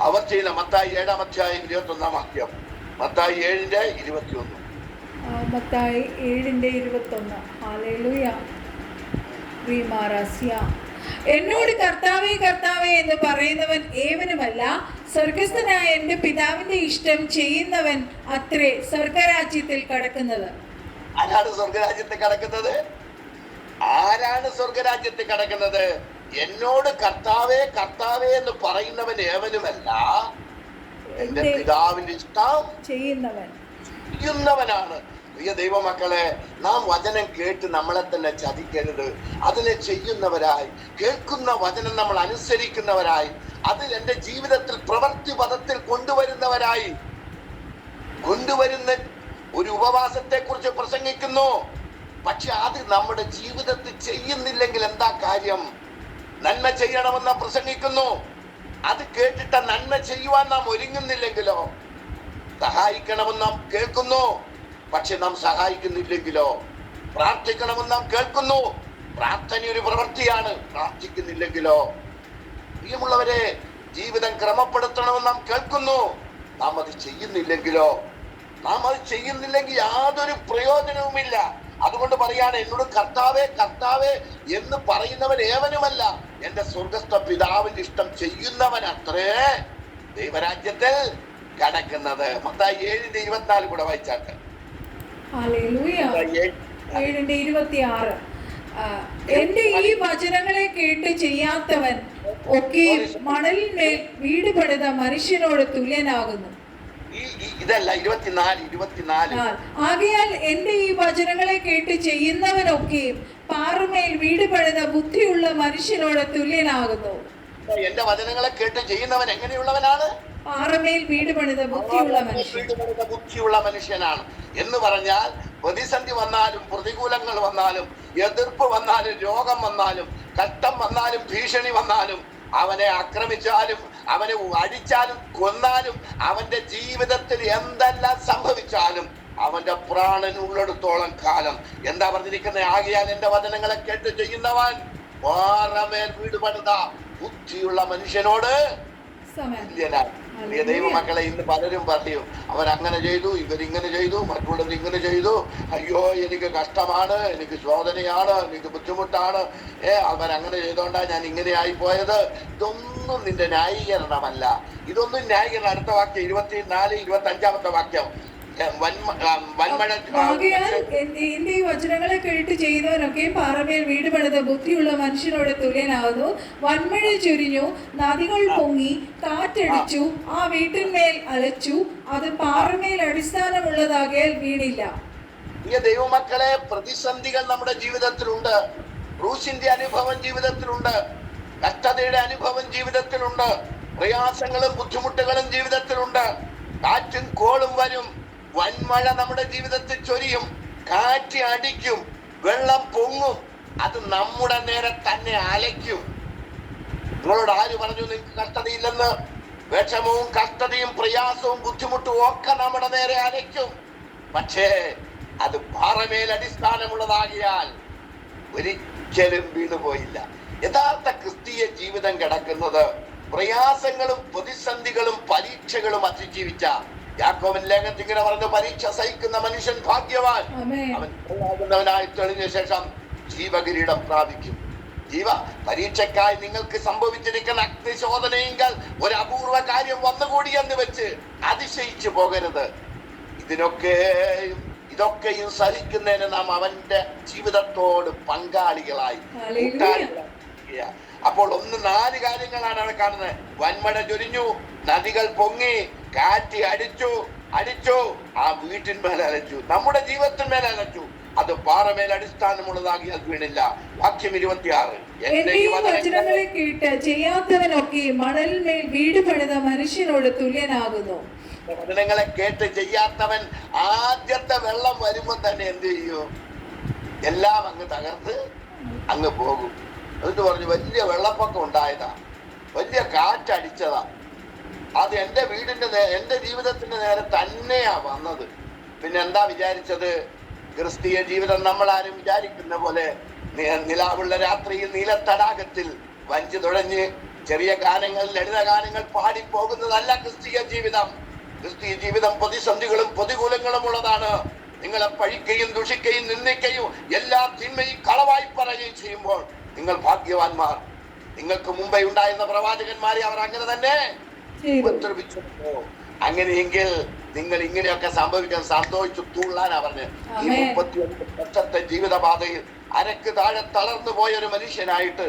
അവർ ചെയ്യുന്ന മത്തായി 7-ാം അധ്യായം 21-ാം വാക്യം, മത്തായി 7:21. മത്തായി 7:21. ഹല്ലേലൂയ. എന്നോട് കർത്താവേ കർത്താവേ എന്ന് പറയുന്നവൻ ഏവനുമല്ല, സ്വർഗസ്ഥനായ എന്റെ പിതാവിന്റെ ഇഷ്ടം ചെയ്യുന്നവൻ അത്രേ സ്വർഗരാജ്യത്തിൽ കടക്കുന്നത്. ആരാണ് സ്വർഗരാജ്യത്തിൽ കടക്കുന്നത്? ആരാണ് സ്വർഗരാജ്യത്തിൽ കടക്കുന്നത്? എന്നോട് കർത്താവേ കർത്താവേ എന്ന് പറയുന്നവൻ ഏവനുമല്ല, എന്റെ പിതാവിന്റെ ഇഷ്ടം ചെയ്യുന്നവനാണ്. പ്രിയ ദൈവമക്കളെ, നാം വചനം കേട്ട് നമ്മളെ തന്നെ ചതിക്കരുത്. അതിനെ ചെയ്യുന്നവരായി, കേൾക്കുന്ന വചനം നമ്മൾ അനുസരിക്കുന്നവരായി, അത് എന്റെ ജീവിതത്തിൽ പ്രവൃത്തി പദത്തിൽ കൊണ്ടുവരുന്ന ഒരു ഉപവാസത്തെ കുറിച്ച് പ്രസംഗിക്കുന്നു. പക്ഷെ അത് നമ്മുടെ ജീവിതത്തിൽ ചെയ്യുന്നില്ലെങ്കിൽ എന്താ കാര്യം? നന്മ ചെയ്യണമെന്ന് പ്രസംഗിക്കുന്നു, അത് കേട്ടിട്ട് നന്മ ചെയ്യുവാൻ നാം ഒരുങ്ങുന്നില്ലെങ്കിലോ? സഹായിക്കണമെന്ന് നാം കേൾക്കുന്നു, പക്ഷെ നാം സഹായിക്കുന്നില്ലെങ്കിലോ? പ്രാർത്ഥിക്കണമെന്ന് നാം കേൾക്കുന്നു, പ്രാർത്ഥന ഒരു പ്രവൃത്തിയാണ്, പ്രാർത്ഥിക്കുന്നില്ലെങ്കിലോ? പ്രിയമുള്ളവരെ, ജീവിതം ക്രമപ്പെടുത്തണമെന്ന് നാം കേൾക്കുന്നു, നാം അത് ചെയ്യുന്നില്ലെങ്കിലോ? നാം അത് ചെയ്യുന്നില്ലെങ്കിൽ യാതൊരു പ്രയോജനവുമില്ല. അതുകൊണ്ട് പറയാണ്, എന്നോട് കർത്താവേ കർത്താവേ എന്ന് പറയുന്നവൻ ഏവനുമല്ല, എന്റെ സ്വർഗസ്ഥ പിതാവിന്റെ ഇഷ്ടം ചെയ്യുന്നവൻ അത്രേ ദൈവരാജ്യത്തിൽ കടക്കുന്നത്. മത്തായി 7:24 കൂടെ വായിച്ചാട്ടെ. ഹല്ലേലൂയ. 7:26. എന്റെ ഈ വചനങ്ങളെ കേട്ട് ചെയ്യാത്തവൻ ഒക്കെ മണലിന്മേൽ വീട് പണിത മനുഷ്യനോട് തുല്യനാകുന്നു. ഇതല്ല 24. ആകയാൽ എന്റെ ഈ വചനങ്ങളെ കേട്ട് ചെയ്യുന്നവനൊക്കെ പാറമേൽ വീട് പണിത ബുദ്ധിയുള്ള മനുഷ്യനോട് തുല്യനാകുന്നു. എന്റെ വചനങ്ങളെ കേട്ട് ചെയ്യുന്നവൻ എങ്ങനെയുള്ളവനാണ്? പാറമേൽ വീട് പണിത ബുദ്ധിയുള്ള മനുഷ്യനാണ്. എന്ന് പറഞ്ഞാൽ പ്രതിസന്ധി വന്നാലും, പ്രതികൂലങ്ങൾ വന്നാലും, എതിർപ്പ് വന്നാലും, രോഗം വന്നാലും, കഷ്ടം വന്നാലും, ഭീഷണി വന്നാലും, അവനെ ആക്രമിച്ചാലും, അവനെ അടിച്ചാലും, കൊന്നാലും, അവന്റെ ജീവിതത്തിൽ എന്തെല്ലാം സംഭവിച്ചാലും അവന്റെ പ്രാണൻ ഉള്ളിടത്തോളം കാലം എന്താ പറഞ്ഞിരിക്കുന്നത്? ആകയാൽ എന്റെ വചനങ്ങളെ കേട്ട് ചെയ്യുന്നവൻ പാറമേൽ വീട് പണിത ബുദ്ധിയുള്ള മനുഷ്യനോട് തുല്യനാണ്. പ്രിയ ദൈവമക്കളെ, ഇന്ന് പലരും പറയും, അവരങ്ങനെ ചെയ്തു, ഇവരിങ്ങനെ ചെയ്തു, മറ്റുള്ളവർ ഇങ്ങനെ ചെയ്തു, അയ്യോ എനിക്ക് കഷ്ടമാണ്, എനിക്ക് ശോധനയാണ്, എനിക്ക് ബുദ്ധിമുട്ടാണ്, അവരങ്ങനെ ചെയ്തോണ്ടാ ഞാൻ ഇങ്ങനെ ആയിപ്പോയത്. ഇതൊന്നും നിന്റെ ന്യായീകരണമല്ല. ഇതൊന്നും ന്യായീകരണം. അടുത്ത വാക്യം 24-25 വാക്യം. എന്റെ ഈ വചനങ്ങളെ കേട്ട് ചെയ്യുന്നവനൊക്കെ പാറമേൽ വീട് പണിത ബുദ്ധിയുള്ള മനുഷ്യനോട് തുല്യനാകുന്നു. വൻമഴ ചൊരിഞ്ഞു, നദികൾ പൊങ്ങി, കാറ്റടിച്ചു, ആ വീട്ടിന്മേൽ അലച്ചു, അത് പാറമേൽ അടിസ്ഥാനമുള്ളതാകയാൽ വീണില്ല. ഈ ദൈവമക്കളെ, പ്രതിസന്ധികൾ നമ്മുടെ ജീവിതത്തിലുണ്ട്, ക്രൂശിന്റെ അനുഭവം ജീവിതത്തിലുണ്ട്, കഷ്ടതയുടെ അനുഭവം ജീവിതത്തിലുണ്ട്, പ്രയാസങ്ങളും ബുദ്ധിമുട്ടുകളും ജീവിതത്തിലുണ്ട്. കാറ്റും കോളും വരും, വൻമഴ നമ്മുടെ ജീവിതത്തിൽ ചൊരിയും, കാറ്റ് അടിക്കും, വെള്ളം പൊങ്ങും, അത് നമ്മുടെ നേരെ തന്നെ അലയ്ക്കും. നിങ്ങളോട് ആര് പറഞ്ഞു നിങ്ങൾക്ക് കഷ്ടതയില്ലെന്ന്? വിഷമവും കഷ്ടതയും പ്രയാസവും ബുദ്ധിമുട്ടും ഒക്കെ നമ്മുടെ നേരെ അലയ്ക്കും. പക്ഷേ അത് പാറമേൽ അടിസ്ഥാനമുള്ളതാകിയാൽ ഒരിക്കലും വീണുപോയില്ല. യഥാർത്ഥ ക്രിസ്തീയ ജീവിതം കിടക്കുന്നത് പ്രയാസങ്ങളും പ്രതിസന്ധികളും പരീക്ഷകളും അതിജീവിച്ച യാക്കോബിൻ ലേഖനത്തിൽ ഇങ്ങനെ പറഞ്ഞു, പരീക്ഷ സഹിക്കുന്ന മനുഷ്യൻ ഭാഗ്യവാൻ, അവൻ കൊള്ളാകുന്നവനായി തെളിഞ്ഞ ശേഷം ജീവകിരീടം പ്രാപിക്കും. പരീക്ഷയ്ക്കായി നിങ്ങൾക്ക് സംഭവിച്ചിരിക്കുന്ന അഗ്നിശോധനയെങ്കിൽ ഒരു അപൂർവ കാര്യം വന്നുകൂടി എന്ന് വെച്ച് അതിശയിച്ചു പോകരുത്. ഇതൊക്കെയും സഹിക്കുന്നതിന് നാം അവന്റെ ജീവിതത്തോട് പങ്കാളികളായി. അപ്പോൾ 4 കാര്യങ്ങളാണ് അവിടെ കാണുന്നത്. വൻമഴ ചൊരിഞ്ഞു, നദികൾ പൊങ്ങി, കാറ്റ് അടിച്ചു, ആ വീട്ടിന്മേൽ അലച്ചു, നമ്മുടെ ജീവിതത്തിന്മേൽ അലച്ചു. അത് പാറമേൽ അടിസ്ഥാനമുള്ളതാകി അത് വീണില്ല. വാക്യം 26. എന്റെ ഈ വചനങ്ങളെ കേട്ട് ചെയ്യാത്തവനൊക്കെ മണലിന്മേൽ വീട് പണിത മനുഷ്യനോട് തുല്യനാകുന്നു. വചനങ്ങളെ കേട്ട് ചെയ്യാത്തവൻ ആദ്യത്തെ വെള്ളം വരുമ്പോ തന്നെ എന്ത് ചെയ്യും? എല്ലാം അങ്ങ് തകർത്ത് അങ്ങ് പോകും. എന്നിട്ട് പറഞ്ഞു, വലിയ വെള്ളപ്പൊക്കം ഉണ്ടായതാ, വലിയ കാറ്റടിച്ചതാ, അത് എന്റെ ജീവിതത്തിന്റെ നേരെ തന്നെയാ വന്നത്. പിന്നെ എന്താ വിചാരിച്ചത്? ക്രിസ്തീയ ജീവിതം നമ്മൾ ആരും വിചാരിക്കുന്ന പോലെ നിലാവുള്ള രാത്രിയിൽ നീലത്തടാകത്തിൽ വഞ്ചി തുഴഞ്ഞ് ചെറിയ ഗാനങ്ങൾ, ലളിത ഗാനങ്ങൾ പാടിപ്പോകുന്നതല്ല ക്രിസ്തീയ ജീവിതം. ക്രിസ്തീയ ജീവിതം പ്രതിസന്ധികളും പ്രതികൂലങ്ങളും ഉള്ളതാണ്. നിങ്ങളെ പഴിക്കുകയും ദുഷിക്കുകയും നിന്ദിക്കുകയും എല്ലാ തിന്മയും കളവായി പറയുകയും ചെയ്യുമ്പോൾ നിങ്ങൾ ഭാഗ്യവാന്മാർ. നിങ്ങൾക്ക് മുമ്പേ ഉണ്ടായിരുന്ന പ്രവാചകന്മാരെ അവർ അങ്ങനെ തന്നെ ഉപദ്രവിച്ചു. അങ്ങനെയെങ്കിൽ നിങ്ങൾ ഇങ്ങനെയൊക്കെ സംഭവിക്കാൻ സന്തോഷിച്ചു തുള്ളാനാ പറഞ്ഞ്. ഈ 39 വർഷത്തെ ജീവിതപാതയിൽ അരക്ക് താഴെ തളർന്നു പോയ ഒരു മനുഷ്യനായിട്ട്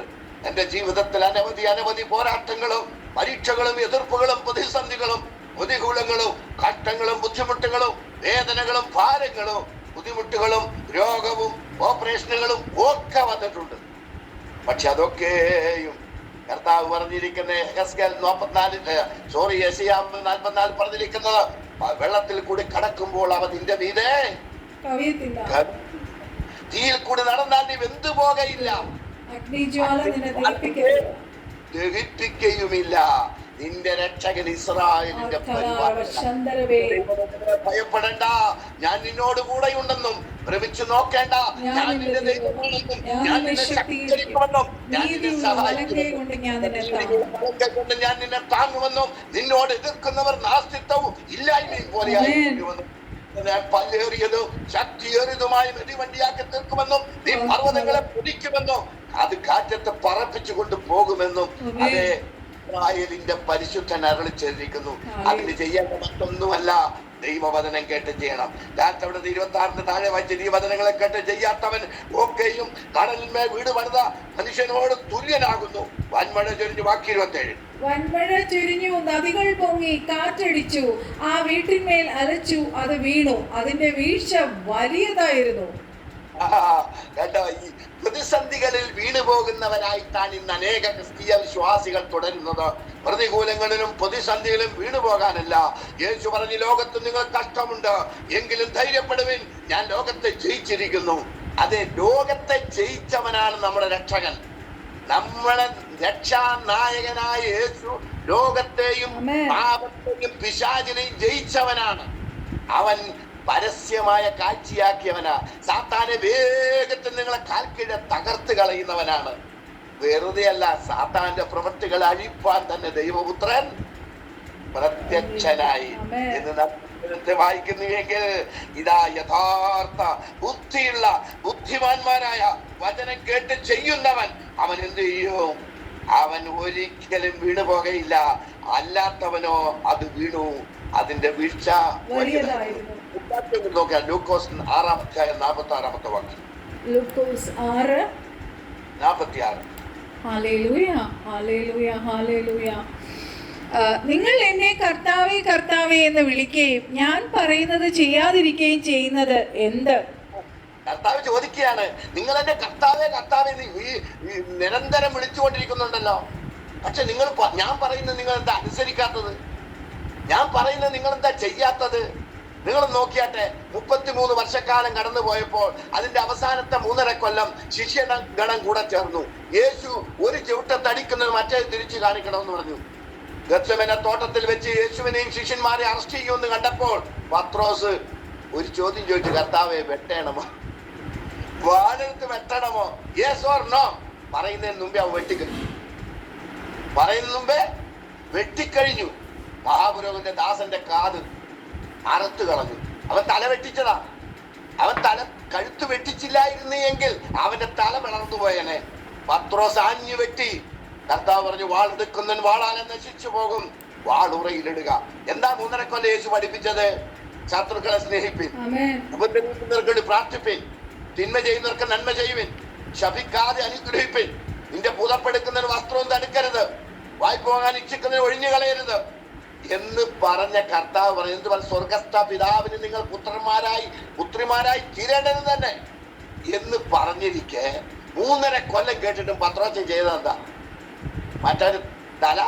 എന്റെ ജീവിതത്തിൽ അനവധി പോരാട്ടങ്ങളും പരീക്ഷകളും എതിർപ്പുകളും പ്രതിസന്ധികളും പ്രതികൂലങ്ങളും കഷ്ടങ്ങളും ബുദ്ധിമുട്ടുകളും വേദനകളും ഭാരങ്ങളും ബുദ്ധിമുട്ടുകളും രോഗവും ഓപ്പറേഷനുകളും ഒക്കെ വന്നിട്ടുണ്ട്. പക്ഷെ അതൊക്കെയും കർത്താവ് പറഞ്ഞിരിക്കുന്ന യെശയ്യാവ് 44 പറഞ്ഞിരിക്കുന്നത്, വെള്ളത്തിൽ കൂടി കടക്കുമ്പോൾ അവ നിന്റെ മീതെ തീയിൽ കൂടി നടന്നാൽ നീ വെന്തു പോകയില്ല, ദഹിപ്പിക്കുകയുമില്ല. നിന്റെ രക്ഷകൻ ഇസ്രായേലിന്റെ ഭയപ്പെടേണ്ട, ഞാൻ നിന്നോട് കൂടെയുണ്ടെന്നും ഭ്രമിച്ചു നോക്കേണ്ട, ഞാൻ നിന്റെ ദൈവമാണെന്നും ഞാൻ നിന്നെ ശക്തീകരിക്കുമെന്നും ഞാൻ നിന്നെ സഹായിക്കുമെന്നും ഞാൻ നിന്നെ താങ്ങുമെന്നും നിന്നോട് എതിർക്കുന്നവർ നാസ്തിത്വവും ഇല്ലായ്മയും പോലെയായിരിക്കുമെന്നും ഞാൻ പല്ലേറിയതും ശക്തിയേറിയതുമായ നദിവണ്ടിയാക്കി തീർക്കുമെന്നും നീ പർവ്വതങ്ങളെ പൊടിക്കുമെന്നും അത് കാറ്റത്ത് പറപ്പിച്ചു കൊണ്ട് പോകുമെന്നും അതെ ഇസ്രായേലിന്റെ പരിശുദ്ധൻ അരുളി ചെയ്തിരിക്കുന്നു. അതിന് ചെയ്യേണ്ട മറ്റൊന്നുമല്ല, ദൈവവചനം കേട്ട് ചെയ്യണം. അവിടെ 26 താഴെ വായിച്ച ഈ വചനങ്ങളെ കേട്ട് ചെയ്യാത്തവൻ ഒക്കെയും കടലിന്മേൽ വീട് പണിത മനുഷ്യനോട് തുല്യനാകുന്നു. വൻമഴ ചൊരിഞ്ഞു. വാക്യം 27. വൻമഴ ചൊരിഞ്ഞു, നദികൾ പൊങ്ങി, കാറ്റടിച്ചു, ആ വീട്ടിന്മേൽ അലച്ചു, അത് വീണു, അതിന്റെ വീഴ്ച വലിയതായിരുന്നു. കേട്ടോ, ഈ പ്രതിസന്ധികളിൽ വീണു പോകുന്നവരായിട്ടാണ് ഇന്ന് അനേക ക്രിസ്തീയ വിശ്വാസികൾ തുടരുന്നത്. പ്രതികൂലങ്ങളിലും പ്രതിസന്ധികളിലും വീണു പോകാനല്ല. യേശു പറഞ്ഞു, ലോകത്ത് നിങ്ങൾ കഷ്ടമുണ്ട്, എങ്കിലും ധൈര്യപ്പെടുവിൻ, ഞാൻ ലോകത്തെ ജയിച്ചിരിക്കുന്നു. അതെ, ലോകത്തെ ജയിച്ചവനാണ് നമ്മുടെ രക്ഷകൻ. നമ്മളെ രക്ഷാനായകനായ യേശു ലോകത്തെയും പാപത്തെയും പിശാചിനെയും ജയിച്ചവനാണ്. അവൻ പരസ്യമായ കാഴ്ചയാക്കിയവനാ. സാത്താനെ വേഗത്തിൽ നിങ്ങളെ കാൽക്കീഴെ തകർത്ത് കളയുന്നവനാണ്. വെറുതെ അല്ല, സാത്താന്റെ പ്രവൃത്തികൾ അഴിപ്പാൻ തന്നെ ദൈവപുത്രൻ പ്രത്യക്ഷനായി എന്ന് വായിക്കുന്നുവെങ്കിൽ ഇതാ യഥാർത്ഥ ബുദ്ധിയുള്ള ബുദ്ധിമാന്മാരായ വചനം കേട്ട് ചെയ്യുന്നവൻ അവൻ എന്ത് ചെയ്യും? അവൻ ഒരിക്കലും വീണു പോകയില്ല. അല്ലാത്തവനോ അത് വീണു, അതിന്റെ വീഴ്ച വലിയതായിരുന്നു. നോക്കാം, ലൂക്കോസ് 6:46 വാക്യം. ലൂക്കോസ് 6:46. Hallelujah, hallelujah, hallelujah. നിങ്ങൾ എന്നെ കർത്താവേ കർത്താവേ എന്ന് വിളിക്കുകയും ഞാൻ പറയുന്നത് ചെയ്യാതിരിക്കുകയും ചെയ്യുന്നത് എന്ത്? കർത്താവ് ചോദിക്കുകയാണ്, നിങ്ങൾ എന്നെ കർത്താവേ കർത്താവേ നിരന്തരം വിളിച്ചുകൊണ്ടിരിക്കുന്നുണ്ടല്ലോ, പക്ഷെ നിങ്ങൾ ഞാൻ പറയുന്നത് നിങ്ങൾ എന്താ അനുസരിക്കാത്തത്? ഞാൻ പറയുന്നത് നിങ്ങൾ എന്താ ചെയ്യാത്തത്? നിങ്ങൾ നോക്കിയാട്ടെ, 33 വർഷക്കാലം കടന്നു പോയപ്പോൾ അതിന്റെ അവസാനത്തെ 3.5 കൊല്ലം ശിഷ്യഗണം കൂടെ ചേർന്നു. യേശു ഒരു ചവിട്ടത്തടിക്കുന്നത് മറ്റേ തിരിച്ചു കാണിക്കണമെന്ന് പറഞ്ഞു. ഗത്സമന തോട്ടത്തിൽ വെച്ച് യേശുവിനെയും ശിഷ്യന്മാരെ അറസ്റ്റ് ചെയ്യുമെന്ന് കണ്ടപ്പോൾ പത്രോസ് ഒരു ചോദ്യം ചോദിച്ചു, കർത്താവെ വെട്ടണമോ? വാനെടുത്ത് വെട്ടണമോ? Yes or no? പറയുന്നതിന് മുമ്പേ അവൻ വെട്ടിക്കഴിഞ്ഞു. മഹാപുരോഹിതന്റെ ദാസന്റെ കാത് അറുത്ത് കളഞ്ഞു. അവൻ തല വെട്ടിച്ചതാ. അവൻ തല കഴുത്ത് വെട്ടിച്ചില്ലായിരുന്നു എങ്കിൽ അവന്റെ തല പിളർന്നു പോയനെ. പത്രോസ് ആഞ്ഞു വെട്ടി. കർത്താവ് പറഞ്ഞു, വാൾ എടുക്കുന്നവൻ വാളാലെ നശിച്ചു പോകും, വാൾ ഉറയിലിടുക. എന്താ 3.5 കൊല്ലം യേശു പഠിപ്പിച്ചത്? ശത്രുക്കളെ സ്നേഹിപ്പിൻ, ഉപദ്രവിക്കുന്നവർക്ക് പ്രാർത്ഥിപ്പിൻ, തിന്മ ചെയ്യുന്നവർക്ക് നന്മ ചെയ്യുവിൻ, ശപിക്കാതെ അനുഗ്രഹിപ്പിൻ, നിന്റെ പുതപ്പെടുക്കുന്നതിന് വസ്ത്രവും തടുക്കരുത്, വായ്പ വാങ്ങാൻ ഇച്ഛിക്കുന്നതിന് ഒഴിഞ്ഞു കളയരുത് എന്ന് പറഞ്ഞ കർത്താവ് പറയുന്നത്, സ്വർഗസ്ഥ പിതാവിന് നിങ്ങൾ പുത്രിമാരായി തീരേണ്ടത് തന്നെ എന്ന് പറഞ്ഞിരിക്കെ 3.5 കൊല്ലം കേട്ടിട്ടും പത്രോസ് ചെയ്തതെന്താ? മറ്റൊരു തല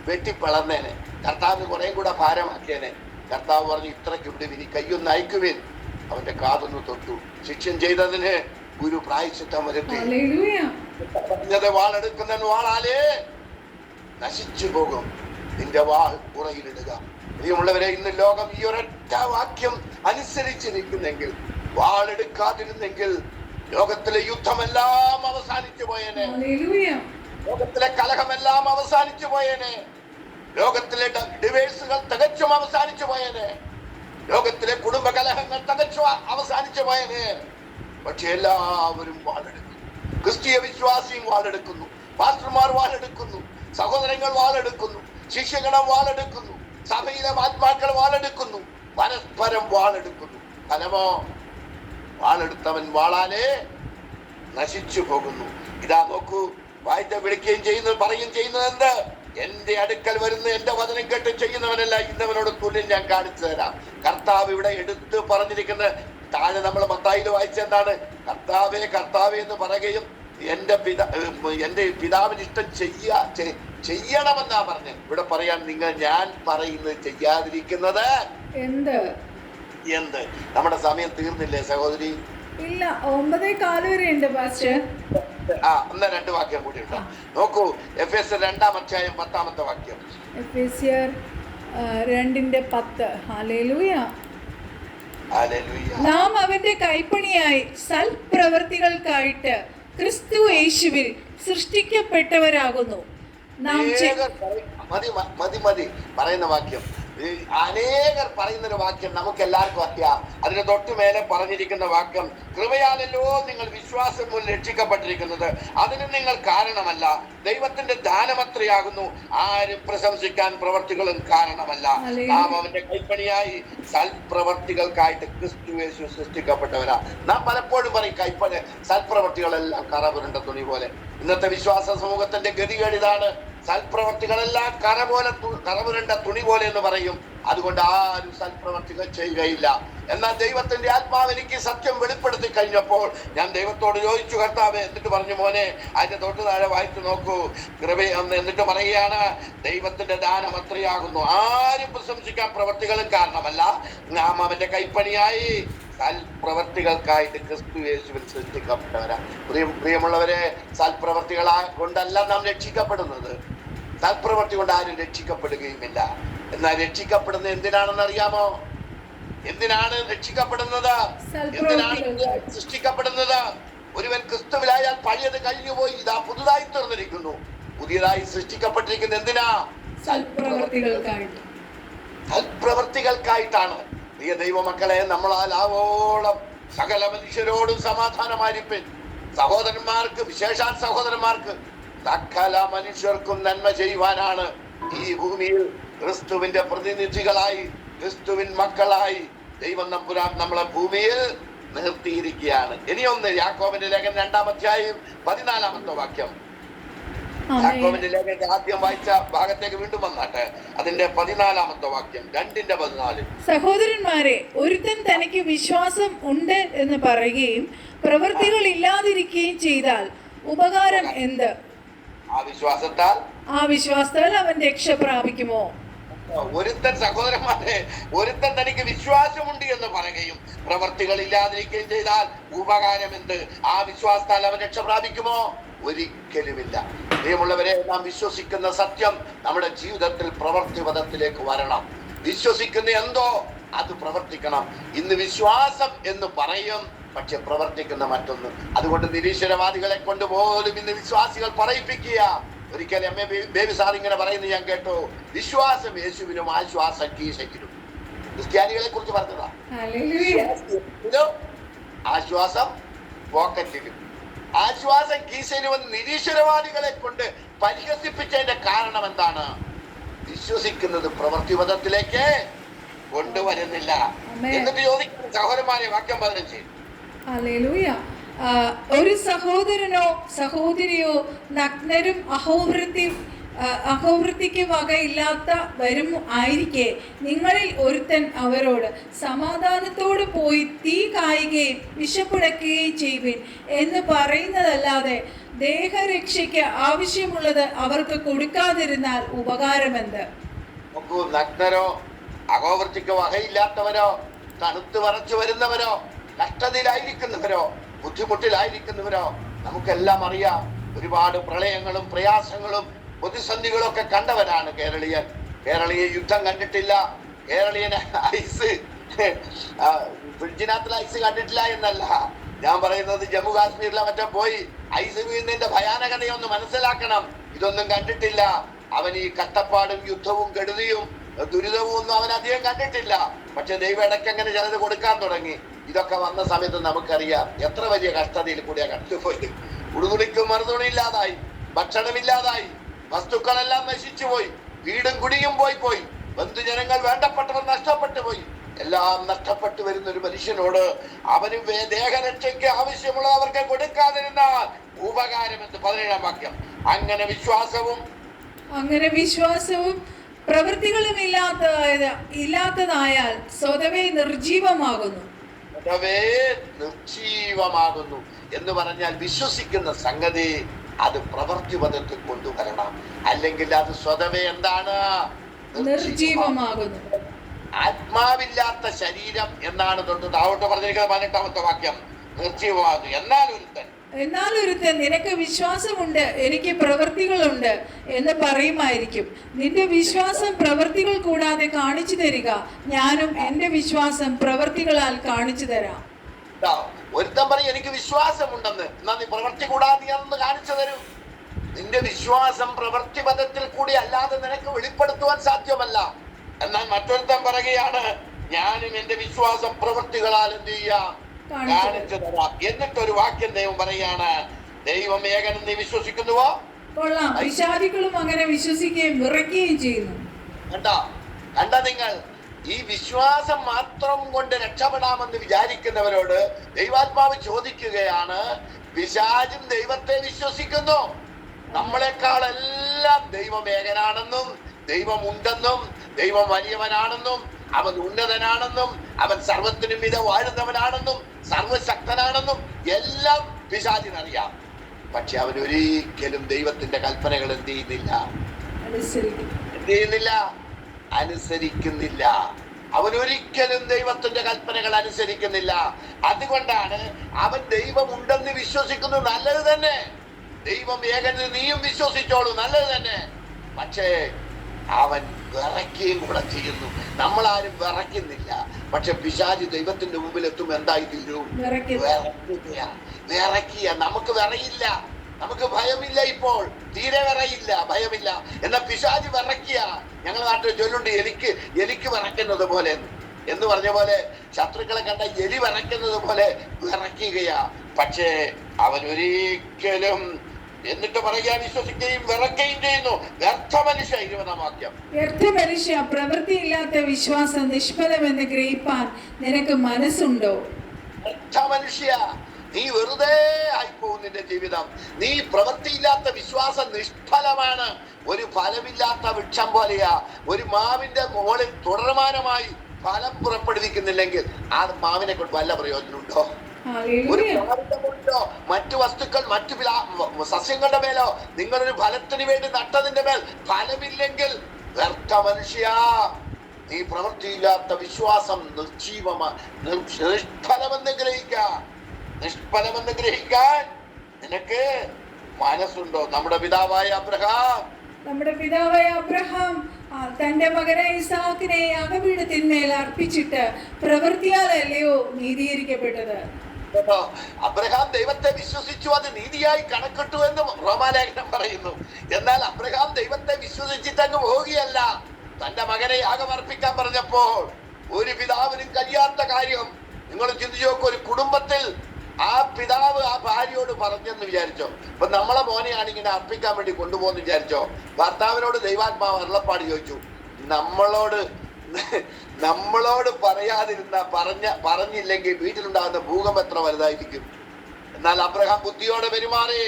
വെട്ടിപ്പിളർന്നേനെ, കർത്താവിന് കുറെ കൂടെ ഭാരമാക്കിയേനെ. കർത്താവ് പറഞ്ഞു, ഇത്രയ്ക്കുണ്ട്, ഇനി കയ്യൊന്ന് അയക്കുവിൻ. അവന്റെ കാതൊന്ന് തൊട്ടു. ശിക്ഷ്യം ചെയ്തതിന് ഗുരു പ്രായശ്ചിത്തം വരുത്തി. പറഞ്ഞത്, വാളെടുക്കുന്നവൻ വാളാലേ നശിച്ചു പോകും, നിന്റെ വാൾ ഉറയിലിടുക. പ്രിയമുള്ളവരെ, ഇന്ന് ലോകം ഈ ഒരൊറ്റ വാക്യം അനുസരിച്ചിരിക്കുന്നെങ്കിൽ, വാളെടുക്കാതിരുന്നെങ്കിൽ ലോകത്തിലെ യുദ്ധമെല്ലാം അവസാനിച്ചു പോയേനെ, ലോകത്തിലെ കലഹമെല്ലാം അവസാനിച്ചു പോയേനെ, ലോകത്തിലെ ഡിവേഴ്സുകൾ തികച്ചും അവസാനിച്ചു പോയേനെ, ലോകത്തിലെ കുടുംബ കലഹങ്ങൾ തികച്ചും അവസാനിച്ചു പോയേനെ. പക്ഷെ എല്ലാവരും വാളെടുക്കുന്നു. ക്രിസ്തീയ വിശ്വാസിയും വാളെടുക്കുന്നു, പാസ്റ്റർമാർ വാളെടുക്കുന്നു, സഹോദരങ്ങൾ വാളെടുക്കുന്നു, ശിഷ്യഗണം വാളെടുക്കുന്നു, സഭയിലെ ആത്മാക്കൾ വാളെടുക്കുന്നു, പരസ്പരം വാളെടുക്കുന്നു. ഫലമോ, വാളെടുത്തവൻ വാളാലേ നശിച്ചു പോകുന്നു. ഇതാ നോക്കൂ, വായ്പ വിളിക്കുകയും ചെയ്യുന്നത് പറയുകയും ചെയ്യുന്നത് എന്ത്? എന്റെ അടുക്കൽ വരുന്ന എന്റെ വചനം കേട്ട് ചെയ്യുന്നവനല്ല ഇന്നവനോട് തുല്യം ഞാൻ കാണിച്ചു തരാം. കർത്താവ് ഇവിടെ എടുത്ത് പറഞ്ഞിരിക്കുന്ന താഴെ നമ്മൾ മത്തായില് വായിച്ച എന്താണ്? കർത്താവേ എന്ന് പറയുകയും എന്റെ പിതാവിന് ഇഷ്ടം ചെയ്യണമെന്നാ പറഞ്ഞ്. ഇവിടെ പറയാൻ, നിങ്ങൾ ഞാൻ പറയുന്നത് ചെയ്യാതിരിക്കുന്നത് എന്ത്? നമ്മുടെ സമയം തീർന്നില്ലേ സഹോദരി? ഇല്ല, 9:15 വരെ ഉണ്ട് പാസ്റ്റർ. എന്നാ 2 വാക്യം കൂടി ഉണ്ടോ? നോക്കൂ, എഫേസ്യർ 2-10 വാക്യം. എഫേസ്യർ 2:10. ഹല്ലേലൂയ. നാം അവന്റെ കൈപ്പണിയായി സൽപ്രവൃത്തികൾക്കായിട്ട് ക്രിസ്തു യേശുവിൽ സൃഷ്ടിക്കപ്പെട്ടവരാകുന്നു. മതി പറയുന്ന വാക്യം. അനേകർ പറയുന്ന ഒരു വാക്യം നമുക്ക് എല്ലാവർക്കും അറിയാം. അതിന് തൊട്ട് മേലെ പറഞ്ഞിരിക്കുന്ന വാക്യം, കൃപയാലല്ലോ നിങ്ങൾ വിശ്വാസം മൂലം രക്ഷിക്കപ്പെട്ടിരിക്കുന്നത്, അതിന് നിങ്ങൾ കാരണമല്ല, ദൈവത്തിന്റെ ദാനമത്രയാകുന്നു, ആരും പ്രശംസിക്കാൻ പ്രവർത്തികളും കാരണമല്ല. നാം അവന്റെ കൈപ്പണിയായി സൽപ്രവർത്തികൾക്കായിട്ട് ക്രിസ്തു യേശു സൃഷ്ടിക്കപ്പെട്ടവരാ. നാം പലപ്പോഴും പറയും കൈപ്പണി സൽപ്രവർത്തികളെല്ലാം കറപുരണ്ട തുണി പോലെ. ഇന്നത്തെ വിശ്വാസ സമൂഹത്തിന്റെ ഗതികേട് ഇതാണ്. സൽപ്രവർത്തികളെല്ലാം കറപുരണ്ട തുണി പോലെ എന്ന് പറയും. അതുകൊണ്ട് ആരും സൽപ്രവർത്തികൾ ചെയ്യുകയില്ല. എന്നാൽ ദൈവത്തിന്റെ ആത്മാവ് എനിക്ക് സത്യം വെളിപ്പെടുത്തി കഴിഞ്ഞപ്പോൾ ഞാൻ ദൈവത്തോട് ചോദിച്ചു, കർത്താവേ, എന്നിട്ട് പറഞ്ഞു, മോനെ, അതിന്റെ തൊട്ട് താഴെ വായിച്ചു നോക്കൂ, എന്നിട്ട് പറയുകയാണ്, ദൈവത്തിന്റെ ദാനം അത്രയാകുന്നു, ആരും പ്രശംസിക്കാൻ പ്രവർത്തികളും കാരണമല്ല, നാം അവന്റെ കൈപ്പണിയായി സൽപ്രവർത്തികൾക്കായിട്ട് ക്രിസ്തു യേശുവിൽ സൃഷ്ടിക്കപ്പെട്ടവരാ. പ്രിയമുള്ളവരെ, സൽപ്രവർത്തികൾ കൊണ്ടല്ല നാം രക്ഷിക്കപ്പെടുന്നത്. സൽപ്രവർത്തി കൊണ്ട് ആരും രക്ഷിക്കപ്പെടുകയുമില്ല. എന്നാൽ രക്ഷിക്കപ്പെടുന്നത് എന്തിനാണെന്ന് അറിയാമോ? എന്തിനാണ് രക്ഷിക്കപ്പെടുന്നത്? എന്തിനാണ് സൃഷ്ടിക്കപ്പെടുന്നത്? ഒരുവൻ ക്രിസ്തുവിലായാൽ പഴയത് കഴിഞ്ഞുപോയി, ഇതാ പുതുതായി തീർന്നിരിക്കുന്നു. പുതിയതായി സൃഷ്ടിക്കപ്പെട്ടിരിക്കുന്നത് എന്തിനാ? സൽപ്രവർത്തികൾക്കായിട്ടാണ്. പ്രിയ ദൈവമക്കളെ, നമ്മളാൽ ആവോളം സകല മനുഷ്യരോടും സമാധാനമായിരിപ്പിൻ. സഹോദരന്മാർക്ക്, വിശേഷാൽ സഹോദരന്മാർക്ക്, സകല മനുഷ്യർക്കും നന്മ ചെയ്യുവാനാണ് ഈ ഭൂമിയിൽ ക്രിസ്തുവിന്റെ പ്രതിനിധികളായി, ക്രിസ്തുവിൻ മക്കളായി ദൈവം നമ്പുരാൻ നമ്മളെ ഭൂമിയിൽ നിർത്തിയിരിക്കുകയാണ്. ഇനിയൊന്ന്, യാക്കോബിന്റെ ലേഖനം 2-14 വാക്യം. യാക്കോബിന്റെ ലേഖനത്തെ ആദ്യം വായിച്ച ഭാഗത്തേക്ക് വീണ്ടും വന്നാട്ടെ. അതിന്റെ 14 വാക്യം, 2:14. സഹോദരന്മാരെ, ഒരുത്തൻ തനിക്ക് വിശ്വാസം ഉണ്ട് എന്ന് പറയുകയും പ്രവൃത്തികൾ ഇല്ലാതിരിക്കുകയും ചെയ്താൽ ഉപകാരം എന്ത്? ആ വിശ്വാസത്താൽ അവൻ രക്ഷ പ്രാപിക്കുമോ? ഒരുത്തൻ തനിക്ക് വിശ്വാസമുണ്ട് എന്ന് പറയുകയും പ്രവർത്തികൾ ഇല്ലാതിരിക്കുകയും ചെയ്താൽ ഉപകാരം എന്ത്? ആ വിശ്വാസത്താൽ അവൻ രക്ഷ പ്രാപിക്കുമോ? ഒരിക്കലുമില്ല. പ്രിയമുള്ളവരെ, നാം വിശ്വസിക്കുന്ന സത്യം നമ്മുടെ ജീവിതത്തിൽ പ്രവൃത്തിപഥത്തിലേക്ക് വരണം. വിശ്വസിക്കുന്ന എന്തോ അത് പ്രവർത്തിക്കണം. ഇന്ന് വിശ്വാസം എന്ന് പറയും, പക്ഷെ പ്രവർത്തിക്കുന്ന മറ്റൊന്ന്. അതുകൊണ്ട് നിരീശ്വരവാദികളെ കൊണ്ട് പോലും ഇന്ന് വിശ്വാസികൾ പറയിപ്പിക്കുക. ഒരിക്കലും എം എ ബേബി സാർ ഇങ്ങനെ പറയുന്നത് ഞാൻ കേട്ടു, വിശ്വാസം യേശുവിനും ആശ്വാസം കീശയ്ക്കും. ക്രിസ്ത്യാനികളെ കുറിച്ച് പറഞ്ഞതാ. ആശ്വാസം പോക്കറ്റിലും. ആശ്വാസം കീശയിലും വന്ന് നിരീശ്വരവാദികളെ കൊണ്ട് പരിഹസിപ്പിച്ചതിന്റെ കാരണം എന്താണ്? വിശ്വസിക്കുന്നത് പ്രവൃത്തിപഥത്തിലേക്ക് കൊണ്ടുവരുന്നില്ല. എന്നിട്ട് ചോദിക്കുന്നു സഹോദരന്മാരെ, വാക്യം 15. ഹല്ലേലൂയ. ഒരു സഹോദരനോ സഹോദരിയോ നഗ്നരും അഹോവൃത്തിക്ക് വകയില്ലാത്തവരും ആയിരിക്കെ നിങ്ങളിൽ ഒരുത്തൻ അവരോട് സമാധാനത്തോട് പോയി തീ കായുകയും വിശപ്പുടക്കുകയും ചെയ്യുവിൻ എന്ന് പറയുന്നതല്ലാതെ ദേഹരക്ഷയ്ക്ക് ആവശ്യമുള്ളത് അവർക്ക് കൊടുക്കാതിരുന്നാൽ ഉപകാരമെന്ത്? നോക്കൂ, നഗ്നരോ അഹോവൃത്തിക്ക് വകയില്ലാത്തവരോ തണുത്ത് വരച്ചു വരുന്നവരോ കഷ്ടതയിലായിരിക്കുന്നവരോ ബുദ്ധിമുട്ടിലായിരിക്കുന്നവരോ നമുക്കെല്ലാം അറിയാം. ഒരുപാട് പ്രളയങ്ങളും പ്രയാസങ്ങളും പ്രതിസന്ധികളും ഒക്കെ കണ്ടവനാണ് കേരളീയൻ. കേരളീയ യുദ്ധം കണ്ടിട്ടില്ല, കേരളീയൻ ഐസ് ഫ്രിഡ്ജിനകത്തുള്ള ഐസ് കണ്ടിട്ടില്ല എന്നല്ല ഞാൻ പറയുന്നത്. ജമ്മു കാശ്മീരിലെ മറ്റേ പോയി ഐസ് വീഴുന്നതിന്റെ ഭയാനകതയൊന്ന് മനസ്സിലാക്കണം. ഇതൊന്നും കണ്ടിട്ടില്ല അവൻ. ഈ കഷ്ടപ്പാടും യുദ്ധവും കെടുതിയും ദുരിതവും ഒന്നും അവൻ അധികം കണ്ടിട്ടില്ല. പക്ഷെ ദൈവം ഇടയ്ക്ക് അങ്ങനെ ചിലത് കൊടുക്കാൻ തുടങ്ങി. ഇതൊക്കെ വന്ന സമയത്ത് നമുക്കറിയാം എത്ര വലിയ കഷ്ടതയിൽ കൂടിയാ കണ്ടുപോയി. ഉടുതുണിക്കും മറുതുണിയില്ലാതായി, ഭക്ഷണമില്ലാതായി, വസ്തുക്കളെല്ലാം നശിച്ചു പോയി, വീടും കുടിയും പോയി, ബന്ധുജനങ്ങൾ വേണ്ടപ്പെട്ടവർ നഷ്ടപ്പെട്ടു പോയി. എല്ലാം നഷ്ടപ്പെട്ടു വരുന്ന ഒരു മനുഷ്യനോട് അവന് ദേഹരക്ഷയ്ക്ക് ആവശ്യമുള്ളത് അവർക്ക് കൊടുക്കാതിരുന്നാൽ ഉപകാരമെന്ന് 17-ാം വാക്യം. അങ്ങനെ വിശ്വാസവും പ്രവൃത്തികളും ഇല്ലാത്തതായാൽ സ്വതവേ നിർജീവമാകുന്നു എന്ന് പറഞ്ഞാൽ വിശ്വസിക്കുന്ന സംഗതി അത് പ്രവൃത്തിപഥത്തിൽ കൊണ്ടുവരണം. അല്ലെങ്കിൽ അത് സ്വതവേ എന്താണ്? നിർജീവമാകുന്നു. ആത്മാവില്ലാത്ത ശരീരം എന്നാണ് തൊട്ട് താഴോട്ട് പറഞ്ഞിരിക്കുന്നത് 18-ാമത്തെ വാക്യം. നിർജീവമാകുന്നു. എന്നാൽ ഒരുത്തൻ നിനക്ക് വിശ്വാസമുണ്ട്, എനിക്ക് പ്രവൃത്തികളുണ്ട് എന്ന് പറയുമായിരിക്കും. നിന്റെ വിശ്വാസം പ്രവൃത്തികൾ കൂടാതെ കാണിച്ചു തരിക, ഞാനും എന്റെ വിശ്വാസം പ്രവൃത്തികളാൽ കാണിച്ചു തരാം. ഒരുത്തൻ പറയും എനിക്ക് വിശ്വാസമുണ്ടെന്ന്, എന്നാ നീ പ്രവൃത്തി കൂടാതെ അതൊന്ന് കാണിച്ചു തരൂ. നിന്റെ വിശ്വാസം പ്രവൃത്തിപഥത്തിൽ കൂടി അല്ലാതെ നിനക്ക് വെളിപ്പെടുത്തുവാൻ സാധ്യമല്ല. എന്നാൽ മറ്റൊരുത്തൻ പറയുകയാണ് ഞാനും എന്റെ വിശ്വാസം പ്രവൃത്തികളാൽ എന്ത് ചെയ്യാം? കാണിച്ചു തരാം. എന്നിട്ടൊരു വാക്യം ദൈവം പറയാണ്, ദൈവം ഏകൻ നീ വിശ്വസിക്കുന്നുവോ? കൊള്ളാം, പിശാചുക്കളും അങ്ങനെ വിശ്വസിക്കുകയും വിറയ്ക്കുകയും ചെയ്യുന്നു. കണ്ട നിങ്ങൾ ഈ വിശ്വാസം മാത്രം കൊണ്ട് രക്ഷപ്പെടാമെന്ന് വിചാരിക്കുന്നവരോട് ദൈവാത്മാവ് ചോദിക്കുകയാണ്, പിശാചും ദൈവത്തെ വിശ്വസിക്കുന്നു. നമ്മളെക്കാളെല്ലാം ദൈവം ഏകനാണെന്നും ദൈവം ഉണ്ടെന്നും ദൈവം വലിയവനാണെന്നും അവൻ ഉന്നതനാണെന്നും അവൻ സർവത്തിനും മിത വാഴുന്നവനാണെന്നും സർവശക്തനാണെന്നും എല്ലാം പിശാചിനറിയാം. പക്ഷെ അവൻ ഒരിക്കലും ദൈവത്തിന്റെ കൽപ്പനകൾ എന്ത് ചെയ്യുന്നില്ല? അനുസരിക്കുന്നില്ല. അവൻ ഒരിക്കലും ദൈവത്തിന്റെ കൽപ്പനകൾ അനുസരിക്കുന്നില്ല. അതുകൊണ്ടാണ് അവൻ ദൈവം ഉണ്ടെന്ന് വിശ്വസിക്കുന്നു. നല്ലത് തന്നെ. ദൈവം ഏകന് നീയും വിശ്വസിച്ചോളൂ, നല്ലത് തന്നെ. പക്ഷേ അവൻ വിറയ്ക്കുകയും കൂടെ ചെയ്യുന്നു. നമ്മളാരും വിറയ്ക്കുന്നില്ല. പക്ഷെ പിശാചി ദൈവത്തിന്റെ മുമ്പിൽ എത്തും എന്തായി തീരും? വിറയ്ക്കുക. നമുക്ക് വിറയില്ല, നമുക്ക് ഭയമില്ല. ഇപ്പോൾ തീരെ വിറയില്ല, ഭയമില്ല. എന്നാൽ പിശാചി വിറയ്ക്കുക. ഞങ്ങളുടെ നാട്ടിൽ ചൊല്ലുണ്ട്, എലിക്ക് വിറയ്ക്കുന്നത് പോലെ എന്ന് പറഞ്ഞ പോലെ ശത്രുക്കളെ കണ്ട എലി വിറയ്ക്കുന്നത് പോലെ വിറയ്ക്കുകയാ. പക്ഷേ അവൻ ഒരിക്കലും എന്നിട്ട് പറയാൻ വിശ്വസിക്കുകയും വിറക്കുകയും ചെയ്യുന്നു. വ്യർത്ഥ മനുഷ്യ 20-ാം വാക്യം. വ്യർത്ഥ മനുഷ്യ, പ്രവൃത്തിയില്ലാത്ത വിശ്വാസം നിഷ്ഫലമെന്ന് ഗ്രഹിപ്പാൻ നിനക്ക് മനസ്സുണ്ടോ? വ്യർത്ഥ മനുഷ്യ, നീ വെറുതെ ആയിപ്പോകും നിന്റെ ജീവിതം. നീ പ്രവൃത്തിയില്ലാത്ത വിശ്വാസം നിഷ്ഫലമാണ്. ഒരു ഫലമില്ലാത്ത വൃക്ഷം പോലെയാ. ഒരു മാവിന്റെ മുകളിൽ തുടർമാനമായി ഫലം പുറപ്പെടുവിക്കുന്നില്ലെങ്കിൽ ആ മാവിനെ കൊണ്ട് വല്ല പ്രയോജനമുണ്ടോ? ഒരു മാവിന്റെ മുകളിലോ മറ്റു വസ്തുക്കൾ മറ്റു സസ്യങ്ങളുടെ മേലോ നിങ്ങളൊരു ഫലത്തിന് വേണ്ടി നട്ടതിന്റെ മേൽ ഫലമില്ലെങ്കിൽ വ്യർത്ഥ മനുഷ്യ, നീ പ്രവൃത്തിയില്ലാത്ത വിശ്വാസം നിഷ്ഫലമെന്ന് ഗ്രഹിക്കാൻ നിനക്ക് മനസ്സുണ്ടോ? നമ്മുടെ പിതാവായ അബ്രഹാം തന്റെ മകനെ ഇസാക്കിനെ യാഗപീഠത്തിന്മേൽ അർപ്പിച്ചിട്ട് പ്രവൃത്തിയാലല്ലയോ നീതീകരിക്കപ്പെട്ടത്? അബ്രഹാം ദൈവത്തെ വിശ്വസിച്ചു, അത് നീതിയായി കണക്കിട്ടു എന്ന് റോമാലേഖനം പറയുന്നു. എന്നാൽ അബ്രഹാം ദൈവത്തെ വിശ്വസിച്ചിട്ട് അങ്ങ് പോവുകയല്ല. തന്റെ മകനെ യാഗമർപ്പിക്കാൻ പറഞ്ഞപ്പോൾ ഒരു പിതാവിനും കഴിയാത്ത കാര്യം നിങ്ങൾ ചിന്തിച്ചു നോക്കും, ഒരു കുടുംബത്തിൽ ആ പിതാവ് ആ ഭാര്യയോട് പറഞ്ഞെന്ന് വിചാരിച്ചോ. ഇപ്പൊ നമ്മളെ മോനെയാണ് ഇങ്ങനെ അർപ്പിക്കാൻ വേണ്ടി കൊണ്ടുപോകുന്ന വിചാരിച്ചോ. ഭർത്താവിനോട് ദൈവാത്മാവ് അരുളപ്പാട് ചോദിച്ചു. നമ്മളോട് പറയാതിരുന്ന പറഞ്ഞില്ലെങ്കിൽ വീട്ടിലുണ്ടാകുന്ന ഭൂകമ്പം എത്ര വലുതായിരിക്കും. എന്നാൽ അബ്രഹാം ബുദ്ധിയോടെ പെരുമാറി.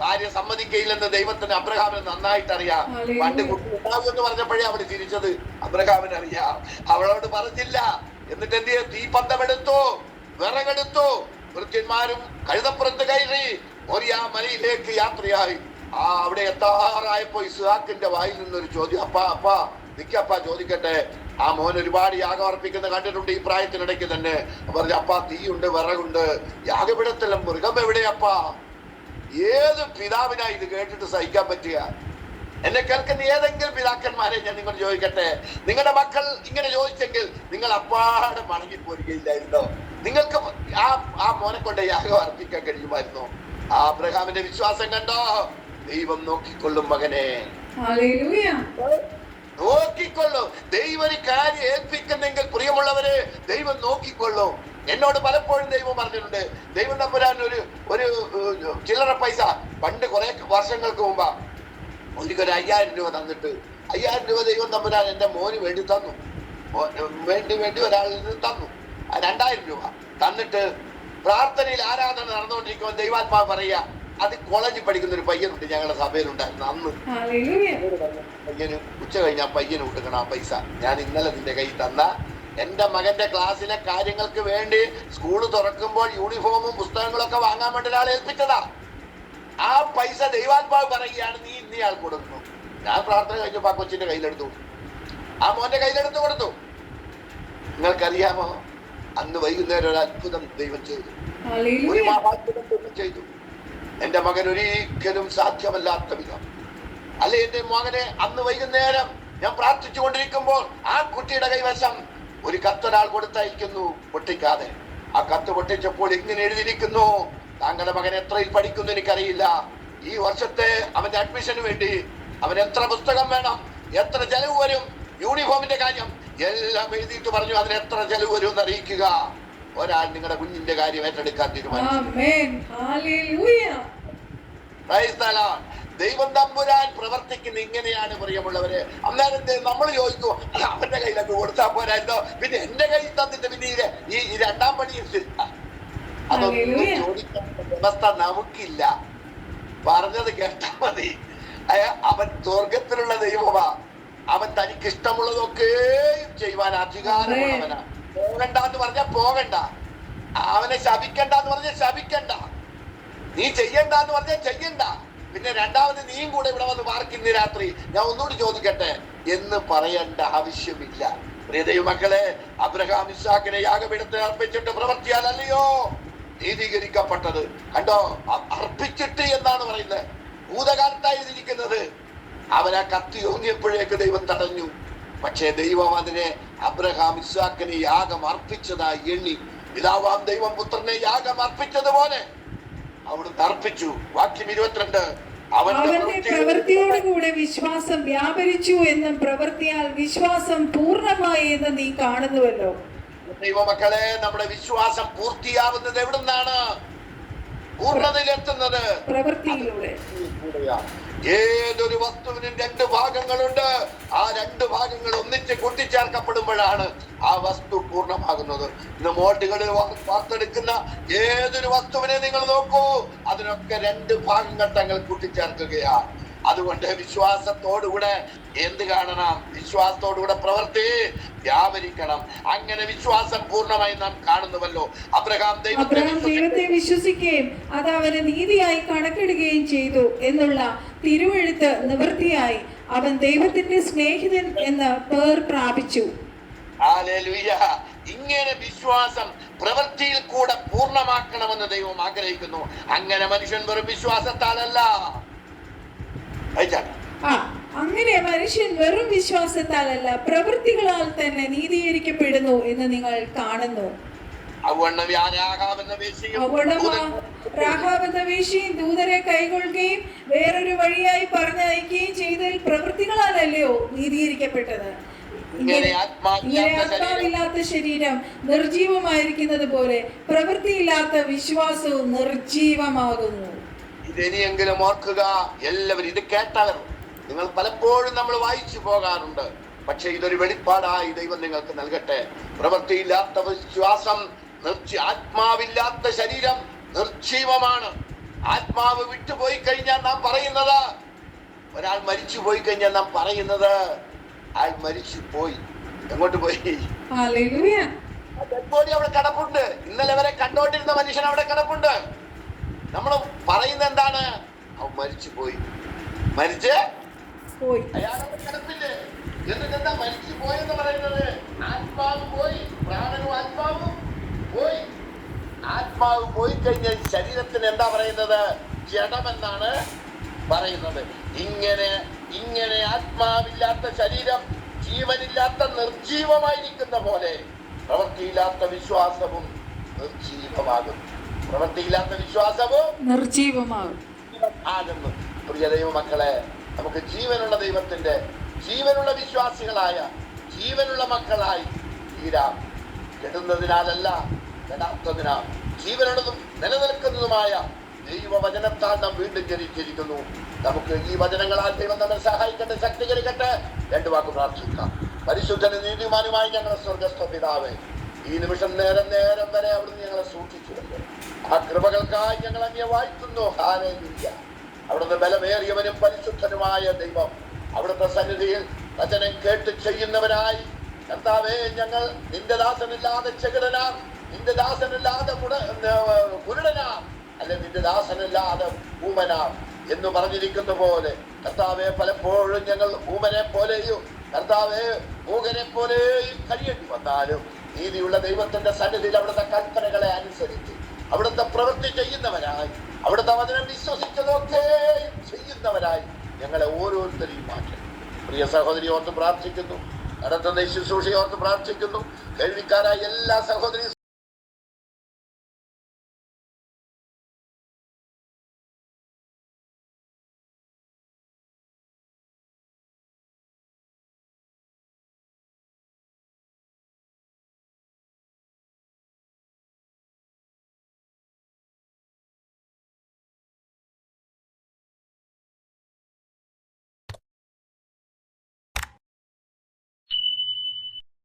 ഭാര്യ സമ്മതിക്കയില്ലെന്ന് ദൈവത്തിന് അബ്രഹാമിന് നന്നായിട്ട് അറിയാം. പണ്ട് കുട്ടി ഉണ്ടാകുമെന്ന് പറഞ്ഞപ്പോഴേ അവള് ചിരിച്ചത് അബ്രഹാമിന് അറിയാം. അവളോട് പറഞ്ഞില്ല. എന്നിട്ട് എന്ത് ചെയ്തു? തീപ്പന്തമെടുത്തു, വിറകെടുത്തു, വൃത്യന്മാരും കഴുതപ്പുറത്ത് കയറി മോരിയ മലയിലേക്ക് യാത്രയായി. അവിടെ എത്താറായപ്പോ ഇസ്ഹാക്കിന്റെ വായിൽ നിന്നൊരു ചോദ്യം. അപ്പാ നിക്കപ്പാ, ചോദിക്കട്ടെ. ആ മോൻ ഒരുപാട് യാഗം അർപ്പിക്കുന്ന കണ്ടിട്ടുണ്ട് ഈ പ്രായത്തിനിടയ്ക്ക് തന്നെ. പറഞ്ഞു, അപ്പാ തീയുണ്ട്, വിറകുണ്ട്, യാഗപീഠത്തിലെ മൃഗം എവിടെയപ്പാ? ഏത് പിതാവിനാ ഇത് കേട്ടിട്ട് സഹിക്കാൻ പറ്റുക? എന്നെ കേൾക്കുന്ന ഏതെങ്കിലും പിതാക്കന്മാരെ ഞാൻ നിങ്ങൾ ചോദിക്കട്ടെ, നിങ്ങളുടെ മക്കൾ ഇങ്ങനെ ചോദിച്ചെങ്കിൽ നിങ്ങൾ അപ്പാടെ മടങ്ങിപ്പോരുകയില്ലായിരുന്നോ? നിങ്ങൾക്ക് ആ മോനെ കൊണ്ട് യാഗം അർപ്പിക്കാൻ കഴിയുമായിരുന്നോ? ആ അബ്രഹാമിന്റെ വിശ്വാസം കണ്ടോ? ദൈവം നോക്കിക്കൊള്ളും മകനെ, നോക്കിക്കൊള്ളും. ദൈവം ഒരു കാര്യം ഏൽപ്പിക്കുന്നെങ്കിൽ പ്രിയമുള്ളവരെ, ദൈവം നോക്കിക്കൊള്ളും. എന്നോട് പലപ്പോഴും ദൈവം പറഞ്ഞിട്ടുണ്ട്. ദൈവം തമ്പുരാൻ ഒരു ചില്ലറ പൈസ പണ്ട് കുറെ വർഷങ്ങൾക്ക് മുമ്പാ ഒരിക്കൽ 5000 രൂപ തന്നിട്ട് 5000 രൂപ ദൈവം തമ്പുരാൻ എന്റെ മോന് വേണ്ടി തന്നു. വേണ്ടി ഒരാളിൽ നിന്ന് തന്നു. 2000 രൂപ തന്നിട്ട് പ്രാർത്ഥനയിൽ ആരാധന നടന്നുകൊണ്ടിരിക്കുമ്പോൾ ദൈവാത്മാവ് പറയാ, അത് കോളേജിൽ പഠിക്കുന്ന ഒരു പയ്യനുണ്ട് ഞങ്ങളുടെ സഭയിലുണ്ടായിരുന്നു. അന്ന് പയ്യന് ഉച്ച കഴിഞ്ഞാൽ പയ്യന് കൊടുക്കണം ആ പൈസ. ഞാൻ ഇന്നലെ നിന്റെ കയ്യിൽ തന്ന എന്റെ മകന്റെ ക്ലാസ്സിലെ കാര്യങ്ങൾക്ക് വേണ്ടി സ്കൂള് തുറക്കുമ്പോൾ യൂണിഫോമും പുസ്തകങ്ങളൊക്കെ വാങ്ങാൻ വേണ്ടി ഒരാൾ ഏൽപ്പിച്ചതാ. ആ പൈസ ദൈവാത്മാവ് പറയുകയാണ്, നീ ഇന്നയാൾ കൊടുക്കുന്നു. ഞാൻ പ്രാർത്ഥന കഴിഞ്ഞപ്പോ ആ കൊച്ചിന്റെ കയ്യിലെടുത്തു, ആ മോന്റെ കയ്യിലെടുത്ത് കൊടുത്തു. നിങ്ങൾക്കറിയാമോ, അന്ന് വൈകുന്നേരം ഒരു അത്ഭുതം ദൈവം ചെയ്തു, ഒരു മഹാത്ഭുതം ചെയ്തു. എന്റെ മകൻ ഒരിക്കലും സാധ്യമല്ലാത്ത വിധം. അല്ലെ എന്റെ മകനെ അന്ന് വൈകുന്നേരം ഞാൻ പ്രാർത്ഥിച്ചു കൊണ്ടിരിക്കുമ്പോൾ ആ കുട്ടിയുടെ കൈവശം ഒരു കത്തൊരാൾ കൊടുത്തയക്കുന്നു, പൊട്ടിക്കാതെ. ആ കത്ത് പൊട്ടിച്ചപ്പോൾ ഇങ്ങനെ എഴുതിയിരിക്കുന്നു, താങ്കളുടെ മകൻ എത്രയിൽ പഠിക്കുന്നു എനിക്കറിയില്ല, ഈ വർഷത്തെ അവന്റെ അഡ്മിഷന് വേണ്ടി അവൻ എത്ര പുസ്തകം വേണം, എത്ര ചെലവ് വരും, യൂണിഫോമിന്റെ കാര്യം എല്ലാം എഴുതിയിട്ട് പറഞ്ഞു അതിന് എത്ര ചെലവ് വരും എന്ന് അറിയിക്കുക. ഒരാൾ നിങ്ങളുടെ കുഞ്ഞിന്റെ കാര്യം ഏറ്റെടുക്കാൻ തീരുമാനിച്ചു. ദൈവം തമ്പുരാൻ പ്രവർത്തിക്കുന്ന ഇങ്ങനെയാണ് പ്രിയമുള്ളവരെ. അന്നേരം നമ്മൾ ചോദിക്കും, അവന്റെ കയ്യിലൊക്കെ കൊടുത്താൽ പോരായിരുന്നോ, പിന്നെ എന്റെ കയ്യിൽ തന്നിട്ട് പിന്നെ ഈ രണ്ടാം പണിയും അതൊന്നും ചോദിക്കാൻ വ്യവസ്ഥ നമുക്കില്ല. പറഞ്ഞത് കേട്ടാ മതി. അവൻ സ്വർഗത്തിലുള്ള ദൈവമാ. അവൻ തനിക്ക് ഇഷ്ടമുള്ളതൊക്കെയും ചെയ്യുവാൻ അധികാരമുള്ളവനാ. പോകണ്ട എന്ന് പറഞ്ഞാൽ പോകണ്ട, അവനെ ശപിക്കണ്ട എന്ന് പറഞ്ഞാൽ ശപിക്കണ്ട, നീ ചെയ്യണ്ട എന്ന് പറഞ്ഞാൽ ചെയ്യണ്ട. പിന്നെ രണ്ടാമത് നീയും കൂടെ ഇവിടെ വന്ന് പാർക്കിന്ന് രാത്രി ഞാൻ ഒന്നുകൂടി ചോദിക്കട്ടെ എന്ന് പറയേണ്ട ആവശ്യമില്ല. പ്രിയ ദൈവമക്കളെ, അബ്രഹാം ഇസ്ഹാക്കിനെ യാഗപീഠത്തിൽ അർപ്പിച്ചിട്ട് പ്രവർത്തിയാലല്ലയോ നീതീകരിക്കപ്പെട്ടത്. കണ്ടോ, അർപ്പിച്ചിട്ട് എന്നാണ് പറയുന്നത്, ഭൂതകാലത്തായിരിക്കുന്നത്. അവനെ കത്തി ഓങ്ങിയപ്പോഴേക്ക് ദൈവം തടഞ്ഞു. പക്ഷേ ദൈവം അതിനെ അബ്രഹാം ഇസ്ഹാക്കിനെ യാഗം അർപ്പിച്ചതായി എണ്ണി. പിതാവാം ദൈവം പുത്രനെ യാഗം അർപ്പിച്ചതുപോലെ അവിടുന്ന് അർപ്പിച്ചു. വാക്യം 22, അവന്റെ പ്രവൃത്തിയോടുകൂടെ വിശ്വാസം വ്യാപരിച്ചു എന്നും പ്രവൃത്തിയാൽ വിശ്വാസം പൂർണ്ണമായി എന്ന് നീ കാണുന്നുവല്ലോ. ദൈവമക്കളെ, നമ്മുടെ വിശ്വാസം പൂർത്തിയാവുന്നത് എവിടുന്നാണ്? പൂർണ്ണതയിലെത്തുന്നത് പ്രവൃത്തിയിലൂടെ. ഏതൊരു വസ്തുവിനും 2 ഭാഗങ്ങളുണ്ട്. ആ 2 ഭാഗങ്ങൾ ഒന്നിച്ച് കൂട്ടിച്ചേർക്കപ്പെടുമ്പോഴാണ് ആ വസ്തു പൂർണ്ണമാകുന്നത്. ഇന്ന് മോട്ടുകളിൽ വാർത്തെടുക്കുന്ന ഏതൊരു വസ്തുവിനെ നിങ്ങൾ നോക്കൂ, അതിനൊക്കെ 2 ഭാഗങ്ങൾ തങ്ങൾ കൂട്ടിച്ചേർക്കുകയാണ്. അതുകൊണ്ട് വിശ്വാസത്തോടുകൂടെ എന്ത് കാണണം? വിശ്വാസത്തോടുകൂടെ പ്രവൃത്തി വ്യാപരിക്കണം. അങ്ങനെ വിശ്വാസം പൂർണ്ണമായി നാം കാണുന്നുവല്ലോ. അബ്രഹാം ദൈവത്തെ വിശ്വസിക്കുകയും അത് അവന് നീതിയായി കണക്കിടുകയും ചെയ്തു എന്നുള്ള തിരുവെഴുത്ത് നിവൃത്തിയായി അവൻ ദൈവത്തിന്റെ സ്നേഹിതൻ എന്ന് പേർ പ്രാപിച്ചു. ഹല്ലേലൂയ. ഇങ്ങനെ വിശ്വാസം പ്രവൃത്തിയിൽ കൂടെ പൂർണ്ണമാക്കണമെന്ന് ദൈവം ആഗ്രഹിക്കുന്നു. അങ്ങനെ മനുഷ്യൻ വെറും വിശ്വാസത്താലല്ല, അങ്ങനെ മനുഷ്യൻ വെറും വിശ്വാസത്താലല്ല പ്രവൃത്തികളാൽ തന്നെ നീതീകരിക്കപ്പെടുന്നു എന്ന് നിങ്ങൾ കാണുന്നു. രാഹാബെന്ന വേശ്യയും ദൂതരെ കൈകൊള്ളുകയും വേറൊരു വഴിയായി പറഞ്ഞയക്കുകയും ചെയ്തതിൽ പ്രവൃത്തികളാലല്ലയോ നീതീകരിക്കപ്പെട്ടത്. ഇങ്ങനെ ഇങ്ങനെ ആത്മാവില്ലാത്ത ശരീരം ആത്മാവില്ലാത്ത ശരീരം നിർജീവമായിരിക്കുന്നത് പോലെ പ്രവൃത്തിയില്ലാത്ത വിശ്വാസവും നിർജീവമാകുന്നു. ഇതിനിയെങ്കിലും ഓർക്കുക എല്ലാവരും. ഇത് കേട്ടവർ നിങ്ങൾ പലപ്പോഴും നമ്മൾ വായിച്ചു പോകാറുണ്ട്. പക്ഷെ ഇതൊരു വെളിപ്പാടായി ദൈവം നിങ്ങൾക്ക് നൽകട്ടെ. പ്രവൃത്തിയില്ലാത്ത വിശ്വാസം ആത്മാവില്ലാത്ത ശരീരം നിർജീവമാണ്. ആത്മാവ് വിട്ടുപോയി കഴിഞ്ഞാൽ നാം പറയുന്നത്, ഒരാൾ മരിച്ചു പോയി കഴിഞ്ഞാൽ നാം പറയുന്നത് അയാൾ മരിച്ചു പോയി. എങ്ങോട്ട് പോയി? ഹല്ലേലൂയ. ബോഡി അവിടെ കിടപ്പുണ്ട്. ഇന്നലെ വരെ കണ്ടോണ്ടിരുന്ന മനുഷ്യൻ അവിടെ കിടപ്പുണ്ട്. നമ്മൾ പറയുന്നത് എന്താണ്? അവൻ മരിച്ചു പോയി. മരിച്ച് പോയി. അയാളവിടെ കിടപ്പില്ലേ? എന്നിട്ട് എന്താ മരിച്ചു പോയെന്ന് പറയുന്നത്? ആത്മാവ് പോയി, പ്രാണനും ആത്മാവും പോയി. ആത്മാവ് പോയി കഴിഞ്ഞാൽ ശരീരത്തിന് എന്താ പറയുന്നത്? ജഡമെന്നാണ് പറയുന്നത്. ഇങ്ങനെ ആത്മാവില്ലാത്ത ശരീരം ജീവനില്ലാത്ത നിർജീവമായിരിക്കുന്ന പോലെ പ്രവൃത്തിയില്ലാത്ത വിശ്വാസവും നിർജീവമാകും. പ്രവൃത്തിയില്ലാത്ത വിശ്വാസവും നിർജീവമാകും ആകുന്നു. പ്രിയ ദൈവമക്കളെ, നമുക്ക് ജീവനുള്ള ദൈവത്തിന്റെ ജീവനുള്ള വിശ്വാസികളായ ജീവനുള്ള മക്കളായി തീരാം. കെടുന്നതിനാലല്ല, കെടാത്തതിനാൽ ജീവനുള്ളതും നിലനിൽക്കുന്നതുമായ ദൈവവചനത്താൽ നാം വീണ്ടും ജനിച്ചിരിക്കുന്നു. നമുക്ക് ഈ വചനങ്ങളാൽ ദൈവം നമ്മെ സഹായിക്കട്ടെ, ശക്തീകരിക്കട്ടെ. രണ്ടു വാക്ക് പ്രാർത്ഥിക്കാം. പരിശുദ്ധനും നീതിമാനുമായി ഞങ്ങളെ സ്വർഗസ്ഥ പിതാവേ, ഈ നിമിഷം നേരം വരെ അവിടുന്ന് ഞങ്ങളെ സൂക്ഷിച്ചുവല്ലോ. ആ കൃപകൾക്കായി ഞങ്ങൾ അങ്ങേ വാഴ്ത്തുന്നു. ഹല്ലേലൂയ. അവിടുന്ന് ബലമേറിയവനും പരിശുദ്ധനുമായ ദൈവം, അവിടുത്തെ സന്നിധിയിൽ വചനം കേട്ട് ചെയ്യുന്നവനായി കർത്താവേ, ഞങ്ങൾ നിന്റെ ദാസനില്ലാതെ ചെകിടനാം, നിന്റെ ദാസനില്ലാതെ കുരുടനാം, അല്ലെ നിന്റെ ദാസനില്ലാതെ ഊമനാം എന്ന് പറഞ്ഞിരിക്കുന്ന പോലെ കർത്താവെ, പലപ്പോഴും ഞങ്ങൾ ഊമനെ പോലെയും കർത്താവെ മൂകനെ പോലെയും കഴിയേണ്ടി വന്നാലും നീതിയുള്ള ദൈവത്തിന്റെ സന്നിധിയിൽ അവിടുത്തെ കൽപ്പനകളെ അനുസരിച്ച് അവിടുത്തെ പ്രവൃത്തി ചെയ്യുന്നവരായി, അവിടുത്തെ വചനം വിശ്വസിച്ചതൊക്കെ ചെയ്യുന്നവരായി ഞങ്ങളെ ഓരോരുത്തരെയും മാറ്റണം. പ്രിയ സഹോദരി ഓർത്ത് പ്രാർത്ഥിക്കുന്നു, നടത്തുന്ന ശുശ്രൂഷയോർത്ത് പ്രാർത്ഥിക്കുന്നു. കേൾവിക്കാരായ എല്ലാ സഹോദരി